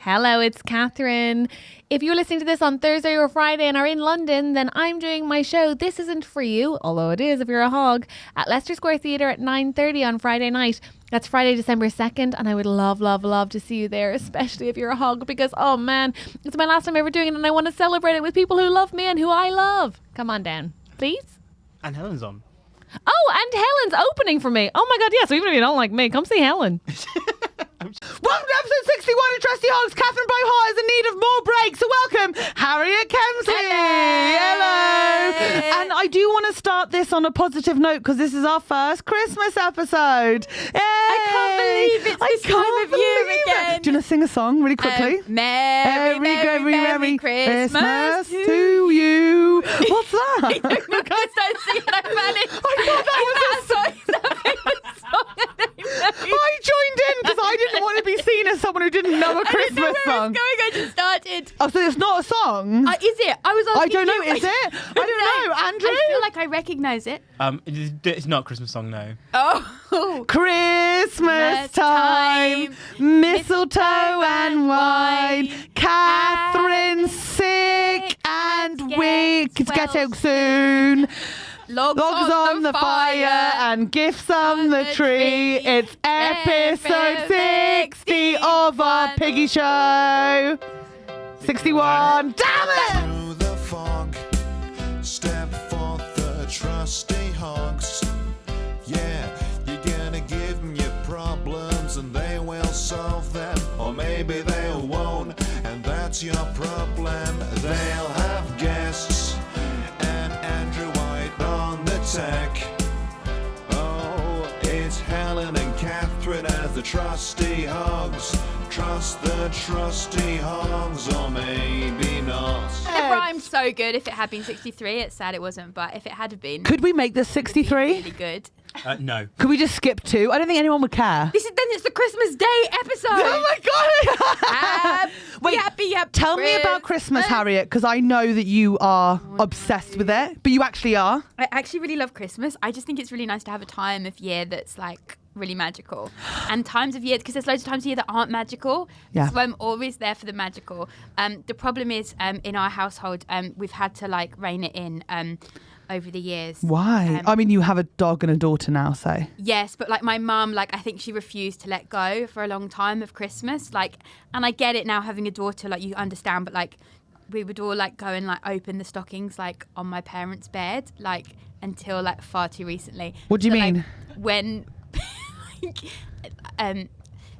Hello, it's Catherine. If you're listening to this on Thursday or Friday and are in London, then I'm doing my show This Isn't For You, although it is if you're a hog, at Leicester Square Theatre at 9:30 on Friday night. That's Friday, December 2nd, and I would love, love, love to see you there, especially if you're a hog, because, oh man, it's my last time ever doing it, and I want to celebrate it with people who love me and who I love. Come on down, please. And Helen's on. Oh, and Helen's opening for me. Oh my God, yes, even if you don't like me, come see Helen. Welcome to episode 61 of Trusty Hogs. Catherine Bohart is in need of more breaks, so welcome Harriet Kemsley. Hello. And I do want to start this on a positive note because this is our first Christmas episode. Yay. I can't believe it's this time of year again. Do you want to sing a song really quickly? Merry Christmas to you. What's that? I don't know, because I sing it, I managed. I thought that was a song. I joined in because I didn't want to be seen as someone who didn't know a Christmas song. I just started. Oh, so it's not a song? Is it? I was asking I don't know. you. Is it? I don't know. Andrew? I feel like I recognise it. It's not a Christmas song, no. Oh. Christmas time, mistletoe and wine. Catherine's sick and weak. It's getting soon. Logs on the fire and gifts on the tree. It's episode 60 of our piggy show. 61. Damn it! Through the fog, step forth the trusty hogs. Yeah, you're gonna give them your problems and they will solve them. Or maybe they won't, and that's your problem. They'll have guests and Andrew White on the tech. Oh, it's Helen and Catherine as the trusty hogs. Trust the trusty hogs, or maybe not. It rhymed so good. If it had been 63, it's sad it wasn't, but if it had been, Could we make this 63? really good. No. Could we just skip 2? I don't think anyone would care. It's the Christmas Day episode. Oh my God! Wait, tell me about Christmas, Harriet, because I know that you are obsessed with it, but you actually are. I actually really love Christmas. I just think it's really nice to have a time of year that's like really magical, and times of year, because there's loads of times of year that aren't magical. Yeah. So I'm always there for the magical. The problem is in our household, we've had to like rein it in over the years. Why? I mean, you have a dog and a daughter now, so. Yes, but like my mum, like I think she refused to let go for a long time of Christmas. Like, and I get it now having a daughter, like you understand, but like we would all like go and like open the stockings like on my parents' bed, like until like far too recently. What do you like, mean? When,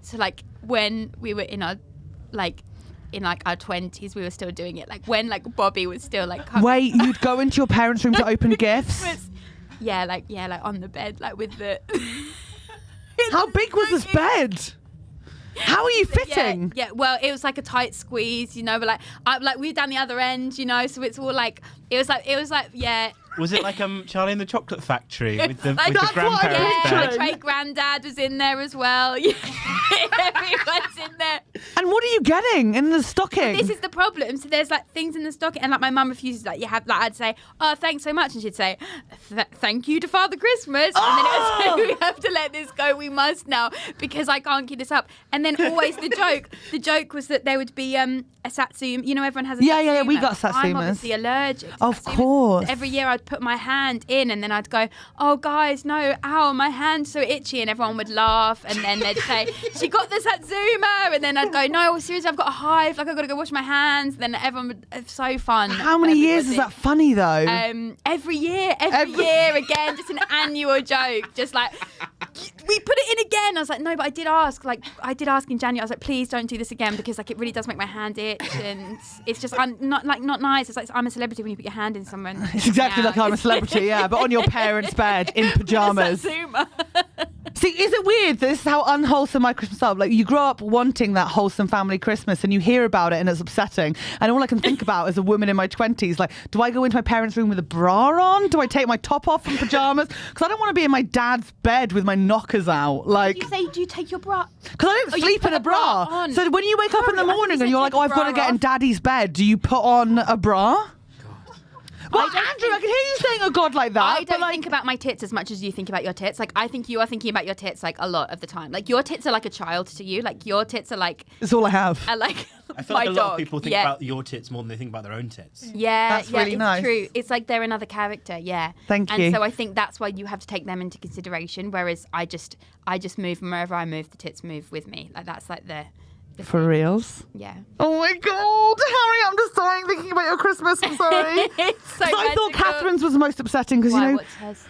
so like when we were in our our 20s, we were still doing it. Like when like Bobby was still like coming. Wait, you'd go into your parents' room to open gifts? Yeah, like on the bed, like with the. How big was this bed? How are you fitting? Yeah, well, it was like a tight squeeze, you know, but like we were down the other end, you know, so it's all like it was like yeah. Was it like Charlie and the Chocolate Factory with the That's what I grandparents pictured. My there? great granddad was in there as well. Yeah. Everyone's in there. And what are you getting in the stocking? This is the problem. So there's like things in the stocking, and like my mum refuses. Like you have, like I'd say, "Oh, thanks so much," and she'd say, "Thank you to Father Christmas." And then it was like, "We have to let this go. We must now because I can't keep this up." And then always the joke was that there would be a satsuma. You know, everyone has a satsuma. Yeah, we got satsumas. I'm obviously allergic to Of satsumas. course. Every year I'd put my hand in and then I'd go, "Oh guys, no, ow, my hand's so itchy," and everyone would laugh, and then they'd say, "She got the satsuma," and then I'd go, "No, seriously, I've got a hive, like I've got to go wash my hands." And then everyone would, it's so fun. How many years is that funny though? Every year again, just an annual joke, just like we put it in again. I was like, "No, but I did ask in January. I was like, please don't do this again because like it really does make my hand itch, and it's just not nice. It's like I'm a celebrity when you put your hand in someone." It's exactly like I'm a celebrity, yeah, but on your parents' bed in pajamas. See, is it weird that this is how unwholesome my Christmas are? Like, you grow up wanting that wholesome family Christmas and you hear about it and it's upsetting. And all I can think about as a woman in my 20s, like, do I go into my parents' room with a bra on? Do I take my top off in pajamas? Because I don't want to be in my dad's bed with my knockers out. Like, Do you take your bra? because I don't sleep in a bra. on. So when you wake up in the Sorry, I morning thought and you you're said like, take oh, I've got to your get bra in off. daddy's bed, do you put on a bra? Well, Andrew, I can hear you saying a god like that. I don't but think about my tits as much as you think about your tits. Like, I think you are thinking about your tits like a lot of the time. Like, your tits are like a child to you. Like, your tits are like it's all I have. I feel my like a dog. lot of people think about your tits more than they think about their own tits. Yeah, That's really it's nice. true. It's like they're another character. Yeah. Thank you. And so I think that's why you have to take them into consideration. Whereas I just move, and wherever I move, the tits move with me. Like, that's like the For reals? yeah. Oh my god, Harry, I'm just dying thinking about your Christmas. I'm sorry. It's so I thought magical. Catherine's was the most upsetting because, you Why, know, what's hers?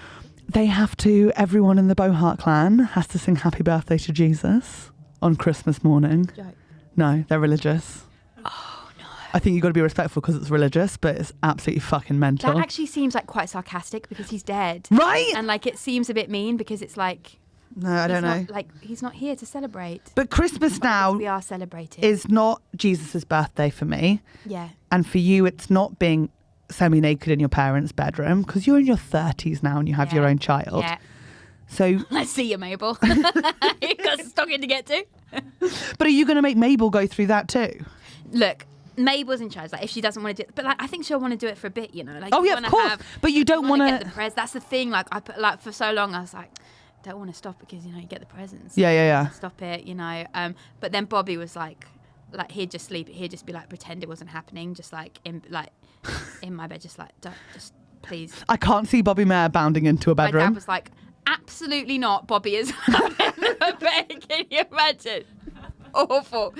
they have to, everyone in the Bohart clan has to sing Happy Birthday to Jesus on Christmas morning. Joke. No, they're religious. Oh no. I think you've got to be respectful because it's religious, but it's absolutely fucking mental. That actually seems like quite sarcastic because he's dead. Right? And like it seems a bit mean because it's like No, I don't know. he's not here to celebrate. But Christmas now We are celebrating. is not Jesus' birthday for me. Yeah. And for you, it's not being semi-naked in your parents' bedroom because you're in your 30s now and you have your own child. Yeah. So, I see you, Mabel. You've got some stocking to get to. but are you going to make Mabel go through that too? Look, Mabel's in charge. Like, if she doesn't want to do it, but like, I think she'll want to do it for a bit. You know, like, Oh, you yeah, of wanna course. But you don't want get to... the presents. That's the thing. Like, I put like for so long, I was like, don't want to stop because you know you get the presents. Yeah. Stop it. You know. But then Bobby was like he'd just sleep. He'd just be like pretend it wasn't happening. Just like in my bed, just like don't just please. I can't see Bobby Mayer bounding into a My bedroom. dad was like, absolutely not. Bobby is having a bed. Can you imagine? Awful.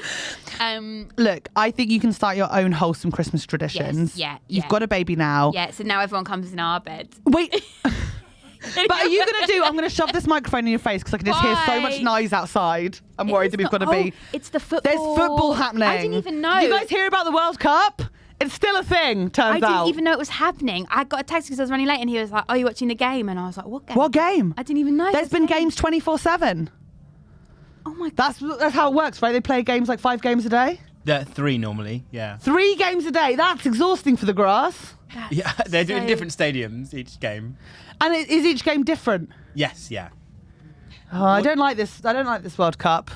Look, I think you can start your own wholesome Christmas traditions. yeah. You've got a baby now. Yeah. So now everyone comes in our bed. Wait. But are you going to do... I'm going to shove this microphone in your face because I can just hear so much Why? noise outside. I'm worried that we've got to be... It's the football. There's football happening. I didn't even know. You guys hear about the World Cup? It's still a thing, turns out. I didn't even know it was happening. I got a text because I was running late and he was like, are you watching the game? And I was like, what game? What game? I didn't even know. There's been games 24/7. Oh my God. That's how it works, right? They play games like 5 games a day? They're 3 normally, yeah. 3 games a day. That's exhausting for the grass. Yeah, they're doing so- different stadiums each game. And is each game different? Yes, yeah. Oh, I don't like this. I don't like this World Cup.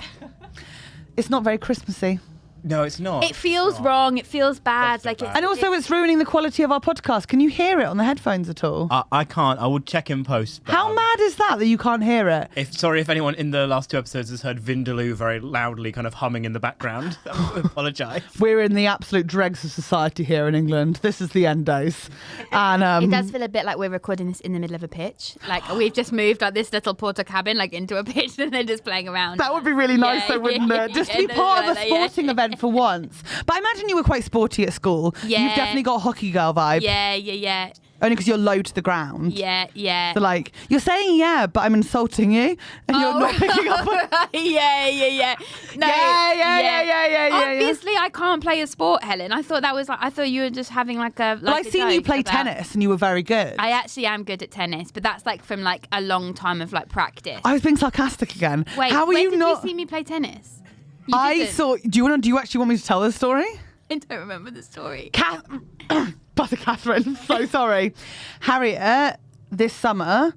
It's not very Christmassy. No, it's not. It feels wrong. It feels bad. That's so Like bad. And also, it's ruining the quality of our podcast. Can you hear it on the headphones at all? I can't. I will check in post. But, How mad is that you can't hear it? Sorry if anyone in the last 2 episodes has heard Vindaloo very loudly kind of humming in the background. I apologise. We're in the absolute dregs of society here in England. This is the end days. And it does feel a bit like we're recording this in the middle of a pitch. Like we've just moved like this little porter cabin like into a pitch and they're just playing around. that would be really nice, Yeah, though, wouldn't yeah, it? Just to yeah, be part of a like that, yeah. sporting event for once. But I imagine you were quite sporty at school. Yeah. You've definitely got a hockey girl vibe. Yeah. Only because you're low to the ground. Yeah. So, like, you're saying yeah, but I'm insulting you. And you're not picking up on Yeah. No, Yeah. Obviously, I can't play a sport, Helen. I thought that was like I thought you were just having like a. Well, I've seen you play tennis and you were very good. I actually am good at tennis, but that's like from like a long time of like practice. I was being sarcastic again. Wait, how were when you did not? you see me play tennis? You I didn't. saw. Do you actually want me to tell this story? I don't remember the story. Butter Catherine, so sorry. Harriet this summer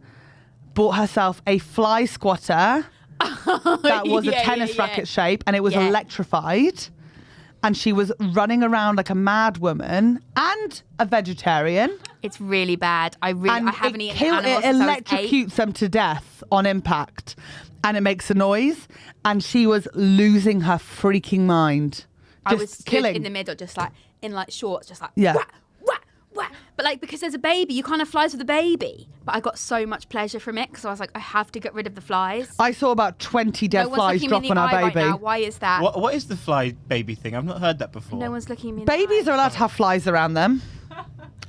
bought herself a fly squatter that was a tennis racket shape and it was electrified. And she was running around like a mad woman and a vegetarian. It's really bad. I haven't eaten It animals since I was 8. electrocutes them to death on impact. And it makes a noise. And she was losing her freaking mind. I Just was stood killing. in the middle, just like in like shorts, just like Yeah. wah. But like because there's a baby, you kind of flies with the baby. But I got so much pleasure from it because I was like, I have to get rid of the flies. I saw about 20 dead No one's flies looking drop me in on the our eye baby. right now. Why is that? What is the fly baby thing? I've not heard that before. No one's looking me in the Babies eye. are allowed to have flies around them,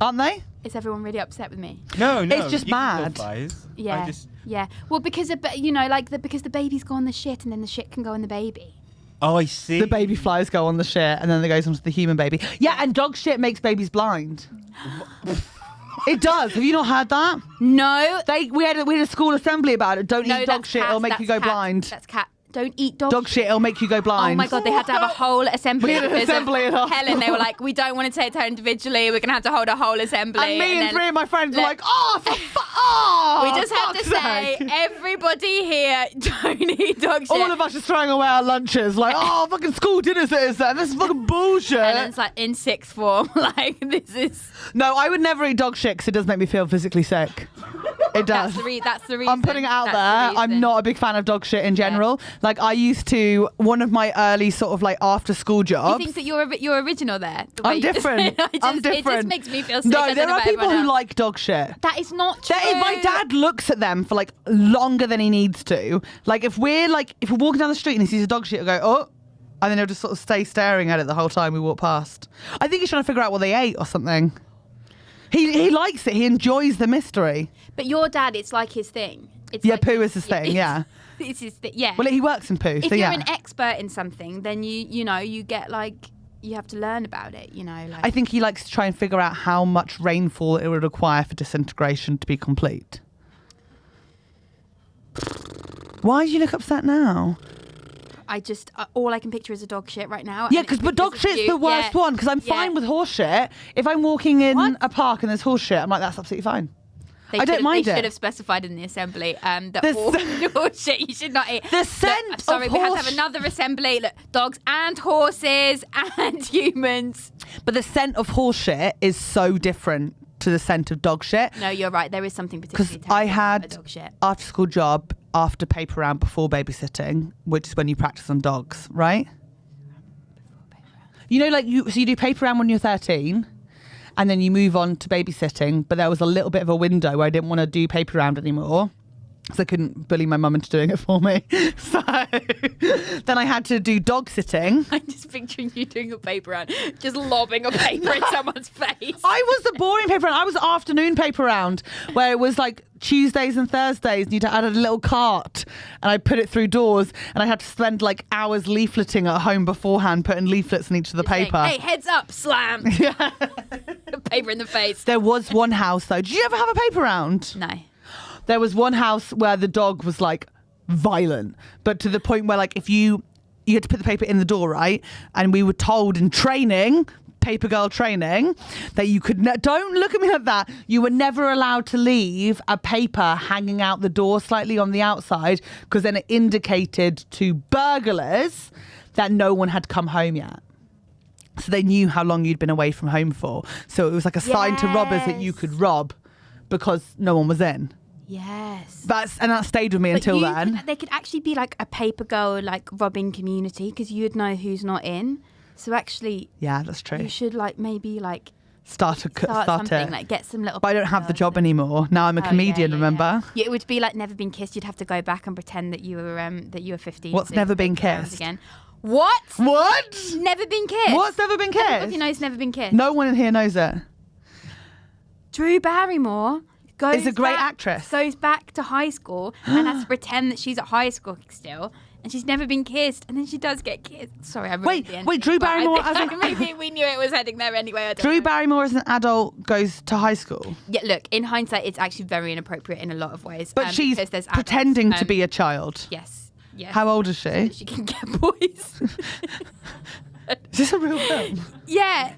aren't they? Is everyone really upset with me? No. It's just you can kill mad. Flies. Yeah. Yeah. Well, because because the babies go on the shit and then the shit can go on the baby. Oh, I see. The baby flies go on the shit and then it goes onto the human baby. Yeah, and dog shit makes babies blind. It does. Have you not heard that? No. We had a school assembly about it. Don't No, eat dog that's shit; cat, it'll make that's you go cat, blind. That's cat. don't eat dog shit. It'll make you go blind. Oh my God, they had to have a whole assembly. We had an because assembly of at our Helen, they were like, we don't want to take her individually. We're going to have to hold a whole assembly. And me and then, 3 of my friends were like, we just have to say, everybody here, don't eat dog shit. all of us just throwing away our lunches, like, fucking school dinners it is then. This is fucking bullshit. Helen's like, in sixth form, like, this is... No, I would never eat dog shit because it does make me feel physically sick. It does. That's the reason. I'm putting it out there. I'm not a big fan of dog shit in general. Yeah. Like, I used to, one of my early sort of like after school jobs. You think that you're original there? I'm different. I'm different. It just makes me feel sick. No, there are people who like dog shit. That is not true. My dad looks at them for like longer than he needs to. Like, if we're walking down the street and he sees a dog shit, he'll go, oh. And then he'll just sort of stay staring at it the whole time we walk past. I think he's trying to figure out what they ate or something. He likes it. He enjoys the mystery. But your dad, it's like his thing. It's yeah, like poo is his thing, yeah. It's his thing, yeah. Well, he works in poo, if so you're yeah. an expert in something, then you get like, you have to learn about it, like. I think he likes to try and figure out how much rainfall it would require for disintegration to be complete. Why do you look upset now? I just, all I can picture is a dog shit right now. Yeah, but dog shit's the worst one, because I'm fine with horse shit. If I'm walking in a park and there's horse shit, I'm like, that's absolutely fine. I don't mind it. They should have specified in the assembly that horse shit you should not eat. The scent Sorry, we had to have another assembly. Look, dogs and horses and humans. But the scent of horse shit is so different to the scent of dog shit. No, you're right. There is something particularly because I had dog shit. After school job after paper round before babysitting, which is when you practice on dogs, right? You know, like you do paper round when you're 13. And then you move on to babysitting, but there was a little bit of a window where I didn't want to do paper round anymore because I couldn't bully my mum into doing it for me. So then I had to do dog sitting. I'm just picturing you doing a paper round, just lobbing a paper in someone's face. I was the boring paper round. I was afternoon paper round where it was like Tuesdays and Thursdays and I had a little cart and I put it through doors and I had to spend like hours leafleting at home beforehand, putting leaflets in each of the paper. Saying, hey, heads up, slam. Yeah. Paper in the face. There was one house though. Did you ever have a paper round? No. There was one house where the dog was like violent, but to the point where like if you had to put the paper in the door, right? And we were told in training, paper girl training, that you could don't look at me like that. You were never allowed to leave a paper hanging out the door slightly on the outside because then it indicated to burglars that no one had come home yet. So they knew how long you'd been away from home for. So it was like a sign to robbers that you could rob because no one was in. Yes. And that stayed with me until then. There could actually be like a paper girl like robbing community because you'd know who's not in. So actually, yeah, that's true. You should like maybe like start something it. Like get some little. But I don't have the job anymore. Now I'm a comedian. Remember? Yeah, it would be like Never Been Kissed. You'd have to go back and pretend that you were 15. What's Never Been Kissed? Again. What? Never Been Kissed. What's Never Been Kissed? Everybody knows Never Been Kissed. No one in here knows it. Drew Barrymore is a great actress. Goes back to high school and has to pretend that she's at high school still, and she's never been kissed, and then she does get kissed. Sorry, I ruined the ending. Wait, Drew Barrymore maybe we knew it was heading there anyway. I don't Drew know. Barrymore as an adult goes to high school. Yeah, look, in hindsight, it's actually very inappropriate in a lot of ways. But she's pretending to be a child. Yes. Yes. How old is she? So that she can get boys. Is this a real film? Yeah.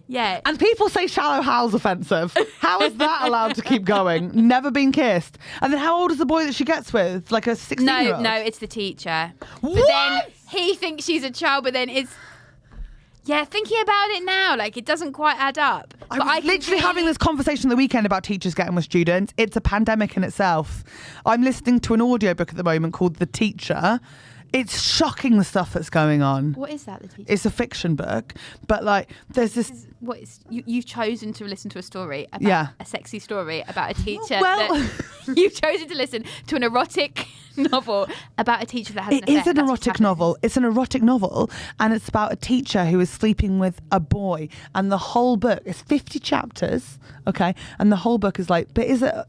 Yeah. And people say Shallow Hal's offensive. How is that allowed to keep going? Never been kissed. And then how old is the boy that she gets with? Like a 16-year-old? No, it's the teacher. What? But then he thinks she's a child, but then it's... Yeah, thinking about it now, like it doesn't quite add up. I was literally having this conversation the weekend about teachers getting with students. It's a pandemic in itself. I'm listening to an audiobook at the moment called The Teacher. It's shocking the stuff that's going on. What is that, The Teacher? It's a fiction book, but like there's this... You've chosen to listen to a story about a sexy story about a teacher. Well, you've chosen to listen to an erotic novel about a teacher that has It is an erotic novel. It's an erotic novel, and it's about a teacher who is sleeping with a boy, and the whole book is 50 chapters, okay? And the whole book is like, but is it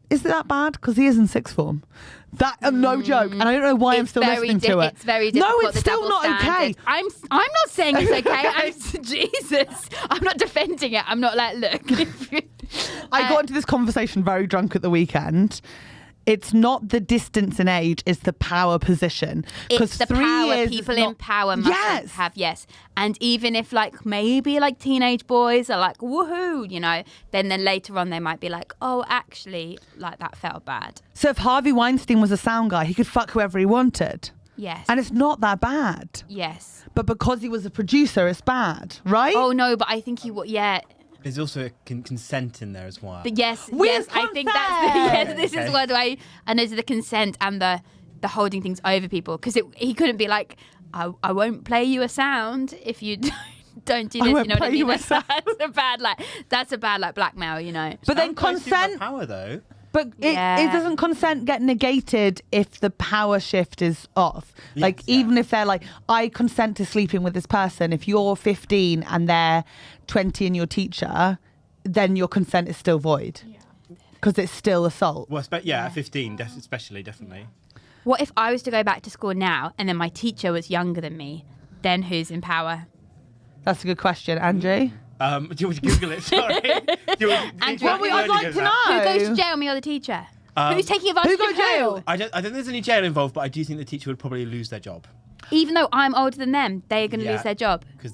that bad? Because he is in sixth form. That no joke, and I don't know why I'm still listening to it. It's very difficult. No, it's still not okay. I'm not saying it's okay. Jesus, I'm not defending it. I'm not like, look. I got into this conversation very drunk at the weekend. it's not the distance in age, it's the power position. It's the 3 power years people is not- in power must have, yes. And even if like maybe like teenage boys are like, woohoo, you know, then later on they might be like, oh, actually, like that felt bad. So if Harvey Weinstein was a sound guy, he could fuck whoever he wanted. Yes. And it's not that bad. Yes. But because he was a producer, it's bad, right? Oh, no, but I think he would, yeah. There's also a consent in there as well. But yes, With yes, I think that's consent! this is what and there's the consent and the holding things over people, because he couldn't be like, I won't play you a sound if you don't do this. You know what I mean? That's a bad blackmail, you know. But then Sound guys do have consent. power though. But it doesn't consent get negated if the power shift is off. Yes, like, even if they're like, I consent to sleeping with this person, if you're 15 and they're 20 and your teacher, then your consent is still void. Because it's still assault. Well, at 15, especially, definitely. What if I was to go back to school now and then my teacher was younger than me? Then who's in power? That's a good question, Andrew. Do you want to Google it? Sorry. Andrew, I'd like to know. Who goes to jail, me or the teacher? Who's taking advantage Who goes of to jail? who? I don't think there's any jail involved, but I do think the teacher would probably lose their job. Even though I'm older than them, they're going to lose their job. Because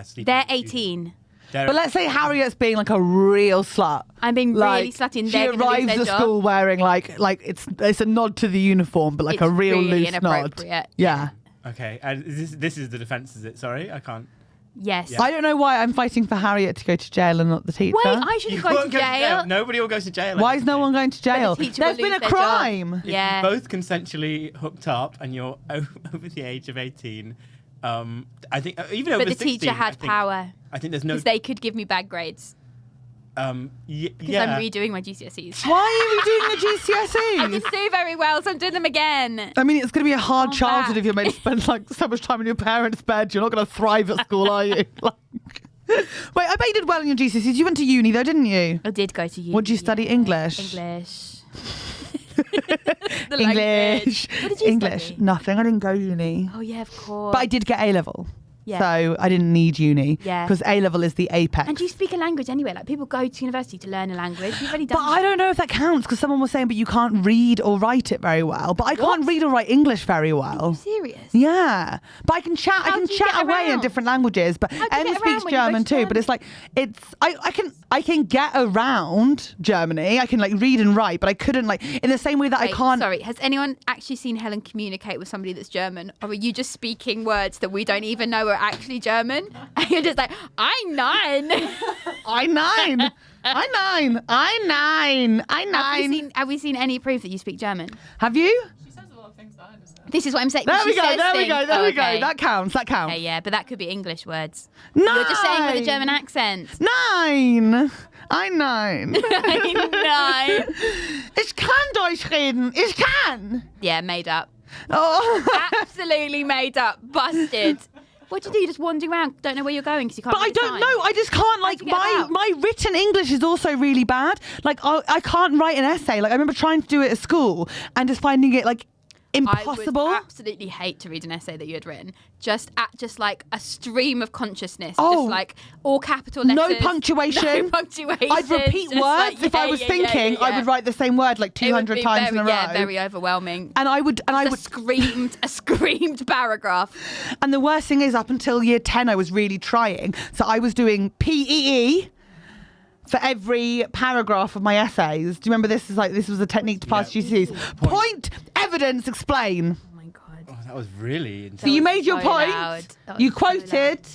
sleeping. They're 18. But let's say Harriet's being like a real slut. I'm being really slutty and they're she going to lose arrives their to job. school wearing like it's a nod to the uniform, but like It's a real really loose nod. inappropriate. Yeah. Okay, and this is the defence, is it? Sorry, I can't. Yes. I don't know why I'm fighting for Harriet to go to jail and not the teacher. Wait, I shouldn't go won't to jail. Nobody will go to jail. Why is no one going to jail? teacher There's will been a lose their job. crime. If Yeah. you're both consensually hooked up and you're over the age of 18, I think even over But the 16, teacher had power. I think there's no. Because they could give me bad grades. Because yeah. I'm redoing my GCSEs. Why are you doing the I GCSEs? didn't do very well, so I'm doing them again. I mean, it's going to be a hard Come childhood back. if you're made to spend like so much time in your parents' bed. You're not going to thrive at school, are you? Like, wait, I bet you did well in your GCSEs. You went to uni though, didn't you? I did go to uni. What did you study? English. English. English. What did you English. study? Nothing. I didn't go uni. Oh, yeah, of course. But I did get A level. Yeah. So I didn't need uni. Yeah. Because A level is the apex. And do you speak a language anyway? Like, people go to university to learn a language. You've already done But I don't know if that counts because someone was saying, but you can't read or write it very well. But I can't read or write English very well. serious? Yeah, but I can chat. How I can do you chat get away in around? different languages. But How do you Elle get around speaks when you go German to too. But it's like I can get around Germany. I can like read and write, but I couldn't like in the same way that I Wait, can't. Sorry, has anyone actually seen Helen communicate with somebody that's German? Or are you just speaking words that we don't even know are actually German? And you're just like, I'm 9. I nine. Have we seen any proof that you speak German? Have you? She says a lot of things that I understand. This is what I'm saying. There She we go. says There we things. go. There Oh, we go. okay. That counts. That counts. Okay, yeah, but that could be English words. No. You're just saying with a German accent. 9. I 9. 9. Ich kann Deutsch reden. Ich kann. Yeah, made up. Oh. Absolutely made up. Busted. What do? You just wandering around, don't know where you're going because you can't. But I read the don't sign? know. I just can't. Like you get about? my written English is also really bad. Like I can't write an essay. Like I remember trying to do it at school and just finding it like impossible. I would absolutely hate to read an essay that you had written. Just like a stream of consciousness. Oh. Just like all capital letters. No punctuation. No punctuation. I'd repeat just words like, if I was thinking. I would write the same word like It would 200 be times very, in a row. Yeah, very overwhelming. And I would A screamed paragraph. And the worst thing is, up until year 10, I was really trying. So I was doing PEE for every paragraph of my essays. Do you remember this? This was a technique to pass GCSEs. Point, evidence, explain. Oh my god. Oh, that was really So intense. you made your so point. loud. That was You so quoted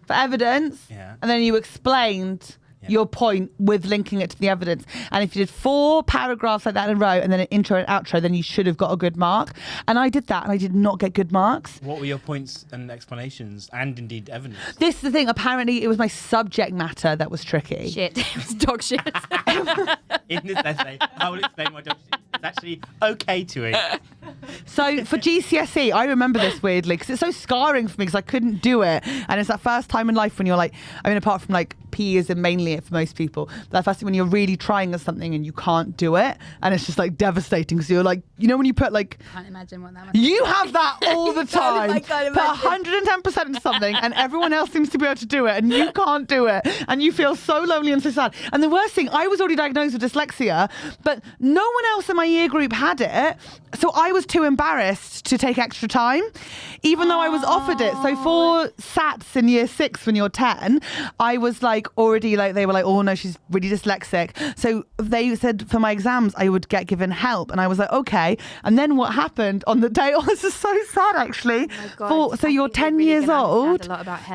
for evidence, Yeah. and then you explained your point with linking it to the evidence. And if you did 4 paragraphs like that in a row and then an intro and outro, then you should have got a good mark. And I did that and I did not get good marks. What were your points and explanations and indeed evidence? This is the thing. Apparently, it was my subject matter that was tricky. Shit. It was dog shit. In this essay, I will explain my job. It's actually okay to eat. So for GCSE, I remember this weirdly because it's so scarring for me because I couldn't do it. And it's that first time in life when you're like, I mean, apart from like PE is mainly it for most people, that first time when you're really trying at something and you can't do it. And it's just like devastating because you're like, you know, when you put like, I can't imagine what that must you have that all the time. I can't Put imagine. 110% into something and everyone else seems to be able to do it and you can't do it. And you feel so lonely and so sad. And the worst thing, I was already diagnosed with dyslexia, but no one else in my year group had it. So I was too embarrassed to take extra time, even though I was offered it. So for SATs in year 6 when you're 10, I was like already like, they were like, oh no, she's really dyslexic. So they said for my exams, I would get given help. And I was like, okay. And then what happened on the day, this is so sad actually. Oh God, So you're 10 years old,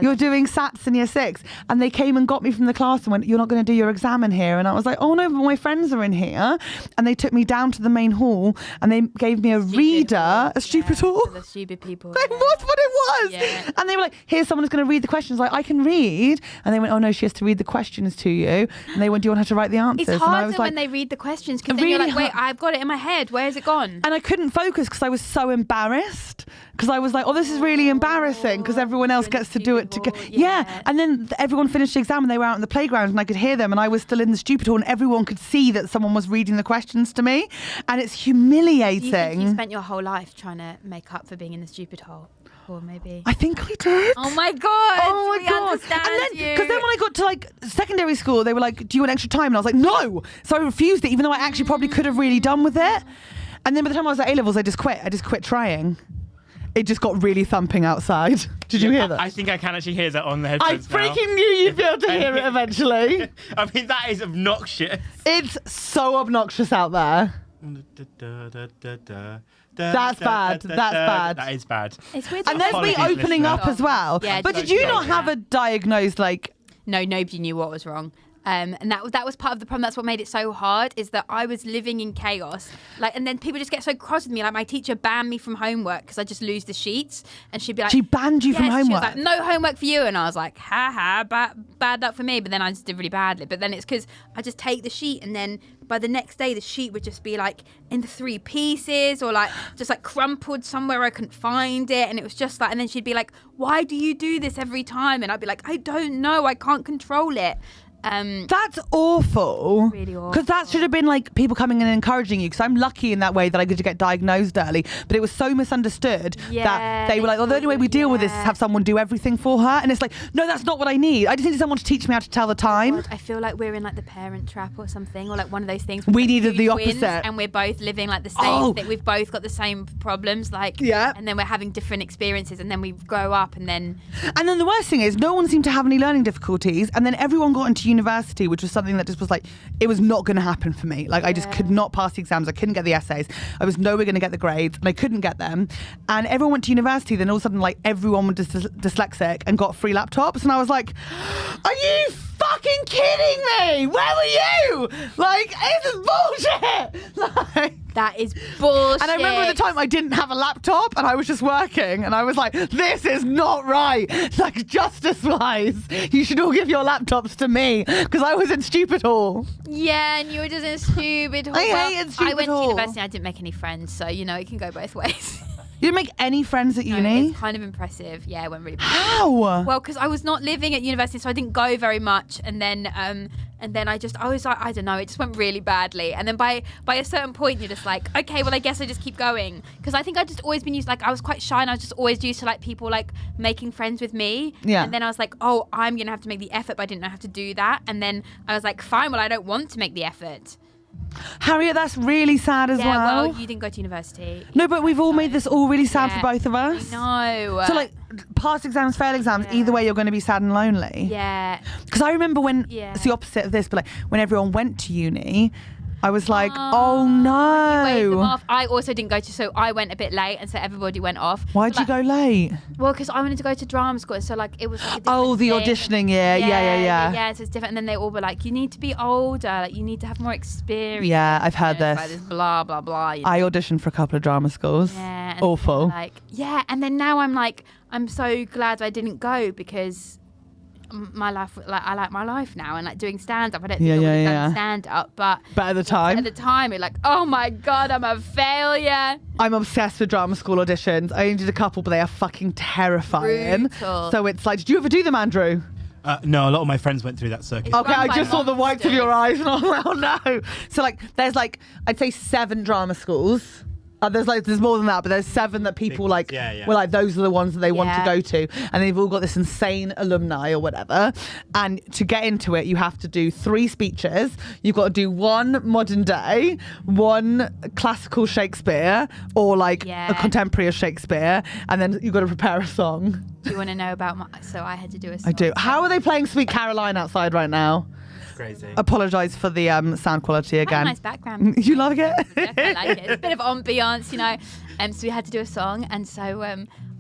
you're doing SATs in year 6. And they came and got me from the class and went, you're not going to do your exam in here. And I was like, oh no, but my friends are in here. And they took me down to the main hall and they gave me a reader, a stupid hall. For the stupid people. That was what it was. Yeah. And they were like, here's someone who's going to read the questions. Like, I can read. And they went, oh no, she has to read the questions to you. And they went, do you want her to write the answers? It's and I harder was like, when they read the questions because then really you're like, wait, hard. I've got it in my head. Where's it gone? and I couldn't focus because I was so embarrassed. Because I was like, oh, this is really embarrassing because everyone else gets to do it together. Yeah. And then everyone finished the exam and they were out in the playground and I could hear them and I was still in the stupid hall and everyone could see that someone was reading the questions to me. And it's humiliating. Do you think you spent your whole life trying to make up for being in the stupid hole? Or maybe. I think I did. Oh my God. Oh my we God. understand And then, you. because then when I got to like secondary school, they were like, do you want extra time? And I was like, no. So I refused it, even though I actually probably could have really done with it. And then by the time I was at A-levels, I just quit. I just quit trying. It just got really thumping outside. Did you hear that? I think I can actually hear that on the I headphones now. freaking knew you'd be able to hear it eventually. I mean, that is obnoxious. It's so obnoxious out there. That's bad. That's bad. That is bad. It's weird. And there's me Apologies, opening listener. up as well. Yeah, But just did you don't not do have that. a diagnosed like... No, nobody knew what was wrong. And that was part of the problem. That's what made it so hard, is that I was living in chaos. Like, and then people just get so cross with me. Like, my teacher banned me from homework because I just lose the sheets. And she'd be like, She banned you from She homework? was like, no homework for you. And I was like, bad luck for me. But then I just did really badly. But then it's because I just take the sheet and then by the next day, the sheet would just be like in the 3 pieces or like just like crumpled somewhere I couldn't find it. And it was just like, and then she'd be like, why do you do this every time? And I'd be like, I don't know. I can't control it. That's awful. Really awful. Because that should have been like people coming in and encouraging you. Because I'm lucky in that way that I could get diagnosed early. But it was so misunderstood that they were like, oh, the only way we deal with this is have someone do everything for her. And it's like, no, that's not what I need. I just need someone to teach me how to tell the time. God, I feel like we're in like the Parent Trap or something, or like one of those things. We like needed two the twins opposite. and we're both living like the same thing. We've both got the same problems, like, Yeah. and then we're having different experiences, and then we grow up, and then And then the worst thing is no one seemed to have any learning difficulties. And then everyone got into university, which was something that just was like, it was not going to happen for me. Like I just could not pass the exams. I couldn't get the essays. I was nowhere going to get the grades and I couldn't get them. And everyone went to university. Then all of a sudden, like everyone was dyslexic and got free laptops. And I was like, are you fucking kidding me? Where were you? Like, this is bullshit. Like, that is bullshit. and I remember at the time I didn't have a laptop and I was just working and I was like, this is not right. Like, justice-wise, you should all give your laptops to me because I was in stupid hall. Yeah, and you were just in stupid hall. I Well, hated stupid I went hall. to university and I didn't make any friends, so you know it can go both ways. You didn't make any friends at uni? It's kind of impressive. Yeah, it went really bad. How? Well, because I was not living at university, so I didn't go very much, and then I was like, I don't know, it just went really badly. And then by a certain point, you're just like, okay, well, I guess I just keep going, because I think I just always been used, like I was quite shy, and I was just always used to like people like making friends with me. Yeah. And then I was like, oh, I'm gonna have to make the effort, but I didn't know how to do that. And then I was like, fine, well, I don't want to make the effort. Harriet, that's really sad as Well, you didn't go to university. No, but we've all made this all really sad Yeah. for both of us. No. So like, past exams, fail exams, either way you're going to be sad and lonely. Yeah. Because I remember when, Yeah. it's the opposite of this, but like when everyone went to uni, I was like, oh Waved them no. off. I also didn't go to, so I went a bit late, and so everybody went off. Why'd you go late? Well, because I wanted to go to drama school, so like it was like a different Oh, the thing. auditioning year. Yeah. Yeah, so it's different. And then they all were like, you need to be older, like you need to have more experience. Yeah, I've heard You know, this. like blah, blah, blah. you know. I auditioned for a couple of drama schools. Yeah, and Awful. like, yeah, and then now I'm like, I'm so glad I didn't go because my life, like I like my life now, and like doing stand up. I don't think Yeah, I would yeah, have yeah. done stand up, but at the time, at the time, it's like, oh my god, I'm a failure. I'm obsessed with drama school auditions. I only did a couple, but they are fucking terrifying. Brutal. So it's like, did you ever do them, Andrew? No, a lot of my friends went through that circuit. Okay, run I by just saw the whites of monsters. your eyes and I was like, oh no. So like, there's like, I'd say 7 drama schools. There's more than that, but there's 7 that people Big like ones, yeah. were like, those are the ones that they want to Yeah. go to, and they've all got this insane alumni or whatever. And to get into it, you have to do 3 speeches. You've got to do 1 modern day, 1 classical Shakespeare, or like Yeah. a contemporary of Shakespeare, and then you've got to prepare a song. Do you want to know about my? So I had to do a song. I do. How are they playing Sweet Caroline outside right now? Crazy. Apologise for the sound quality I again. have a nice background. You like it? I like it. It's a bit of ambiance, you know. So we had to do a song, and so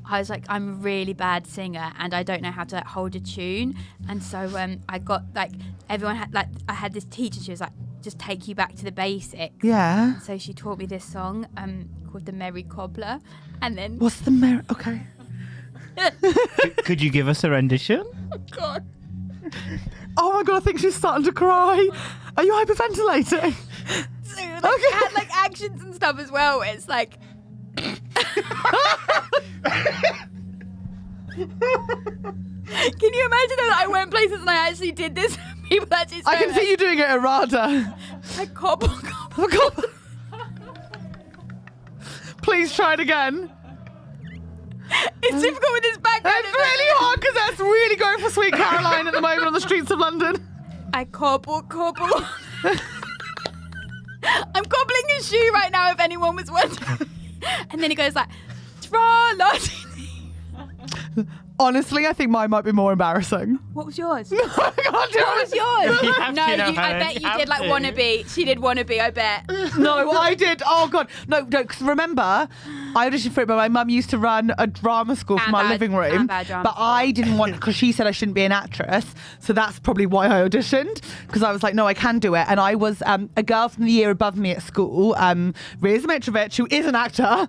I was like, I'm a really bad singer, and I don't know how to like, hold a tune. And so I got like everyone had like I had this teacher. She was like, just take you back to the basics. Yeah. So she taught me this song called The Merry Cobbler, and then What's the merit? Okay. Could you give us a rendition? God. Oh my god, I think she's starting to cry. Are you hyperventilating? So, like, it had like actions and stuff as well. Where it's like. Can you imagine that I went places and I actually did this? People actually. I can see you doing it errata. I cobble. Oh god. Please try it again. It's difficult with this background. It's really hard because that's really going for Sweet Caroline at the moment on the streets of London. I cobble. I'm cobbling a shoe right now. If anyone was wondering. And then he goes like, Honestly, I think mine might be more embarrassing. What was yours? I can't do What it. was yours? You have No, to, I Helen, bet you you have did like to. wannabe. She did wannabe, I bet. No, I did. Oh god, no. Because remember, I auditioned for it, but my mum used to run a drama school from And our bad- living room. and bad drama But I didn't want, because she said I shouldn't be an actress, so that's probably why I auditioned. Because I was like, no, I can do it. And I was a girl from the year above me at school, Ria Mitrovic, who is an actor.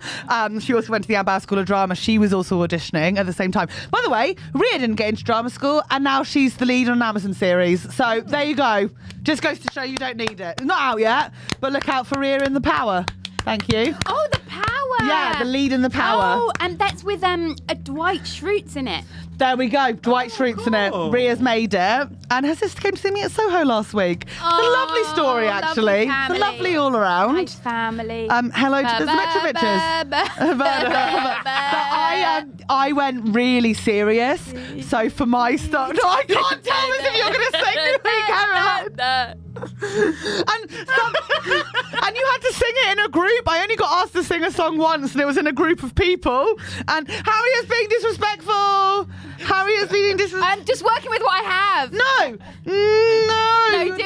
She also went to the Amber School of Drama. She was also auditioning at the same time. By the way, Ria didn't get into drama school, and now she's the lead on an Amazon series. So there you go. Just goes to show you don't need it. It's not out yet, but look out for Ria in The Power. Thank you. Oh, The Power. Yeah, the lead in The Power. Oh, and that's with a Dwight Schrute in it. There we go. Dwight Schrute's in it. cool. Ria's made it. And her sister came to see me at Soho last week. It's a lovely story, lovely actually. It's a family. lovely all around. Nice family. Hello to the Mitroviches. But I went really serious. So for my stuff, no, I can't tell this if you're going to sing with me, Caroline. And you had to sing it in a group. I only got asked to sing a song once, and it was in a group of people. And Harriet's being disrespectful. Harriet's being disrespectful. I'm just working with what I have. No. No,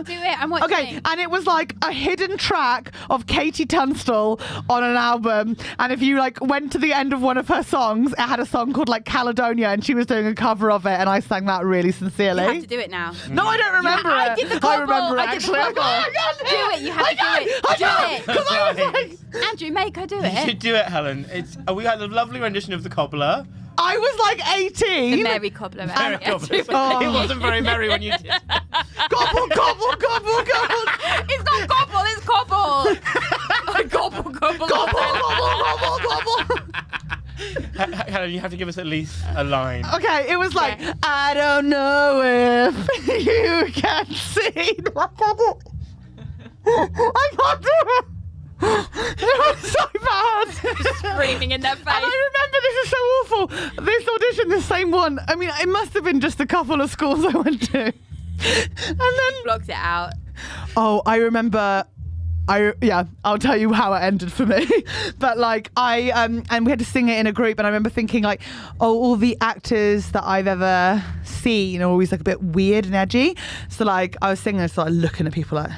do it. I'm watching. Okay, and it was like a hidden track of Katie Tunstall on an album, and if you like went to the end of one of her songs, it had a song called like Caledonia, and she was doing a cover of it, and I sang that really sincerely. You have to do it now. No, I don't remember I it. did the I cobble. remember it I did the actually. cobble. I can't Do it. You have to do it. I Do can't, it. 'cause I was Right. like, Andrew, make her do You it. should do it, Helen. We had a lovely rendition of The Cobbler. I was like 18. The Merry Cobbler. Very cobbler. Oh. It wasn't very merry when you did. Gobble, gobble, gobble, gobble. It's not gobble, it's cobble. Gobble, gobble. Gobble, gobble, gobble. Helen, you have to give us at least a line. Okay, it was like, Okay. I don't know if you can see. I can't do it. It was so bad. Screaming in their face. And I remember, this is so awful. This audition, the same one. I mean, it must have been just a couple of schools I went to. And then, Blocked it out. oh, I remember. I'll tell you how it ended for me. But like and we had to sing it in a group, and I remember thinking like, oh, all the actors that I've ever seen are always like a bit weird and edgy. So like I was singing and started looking at people like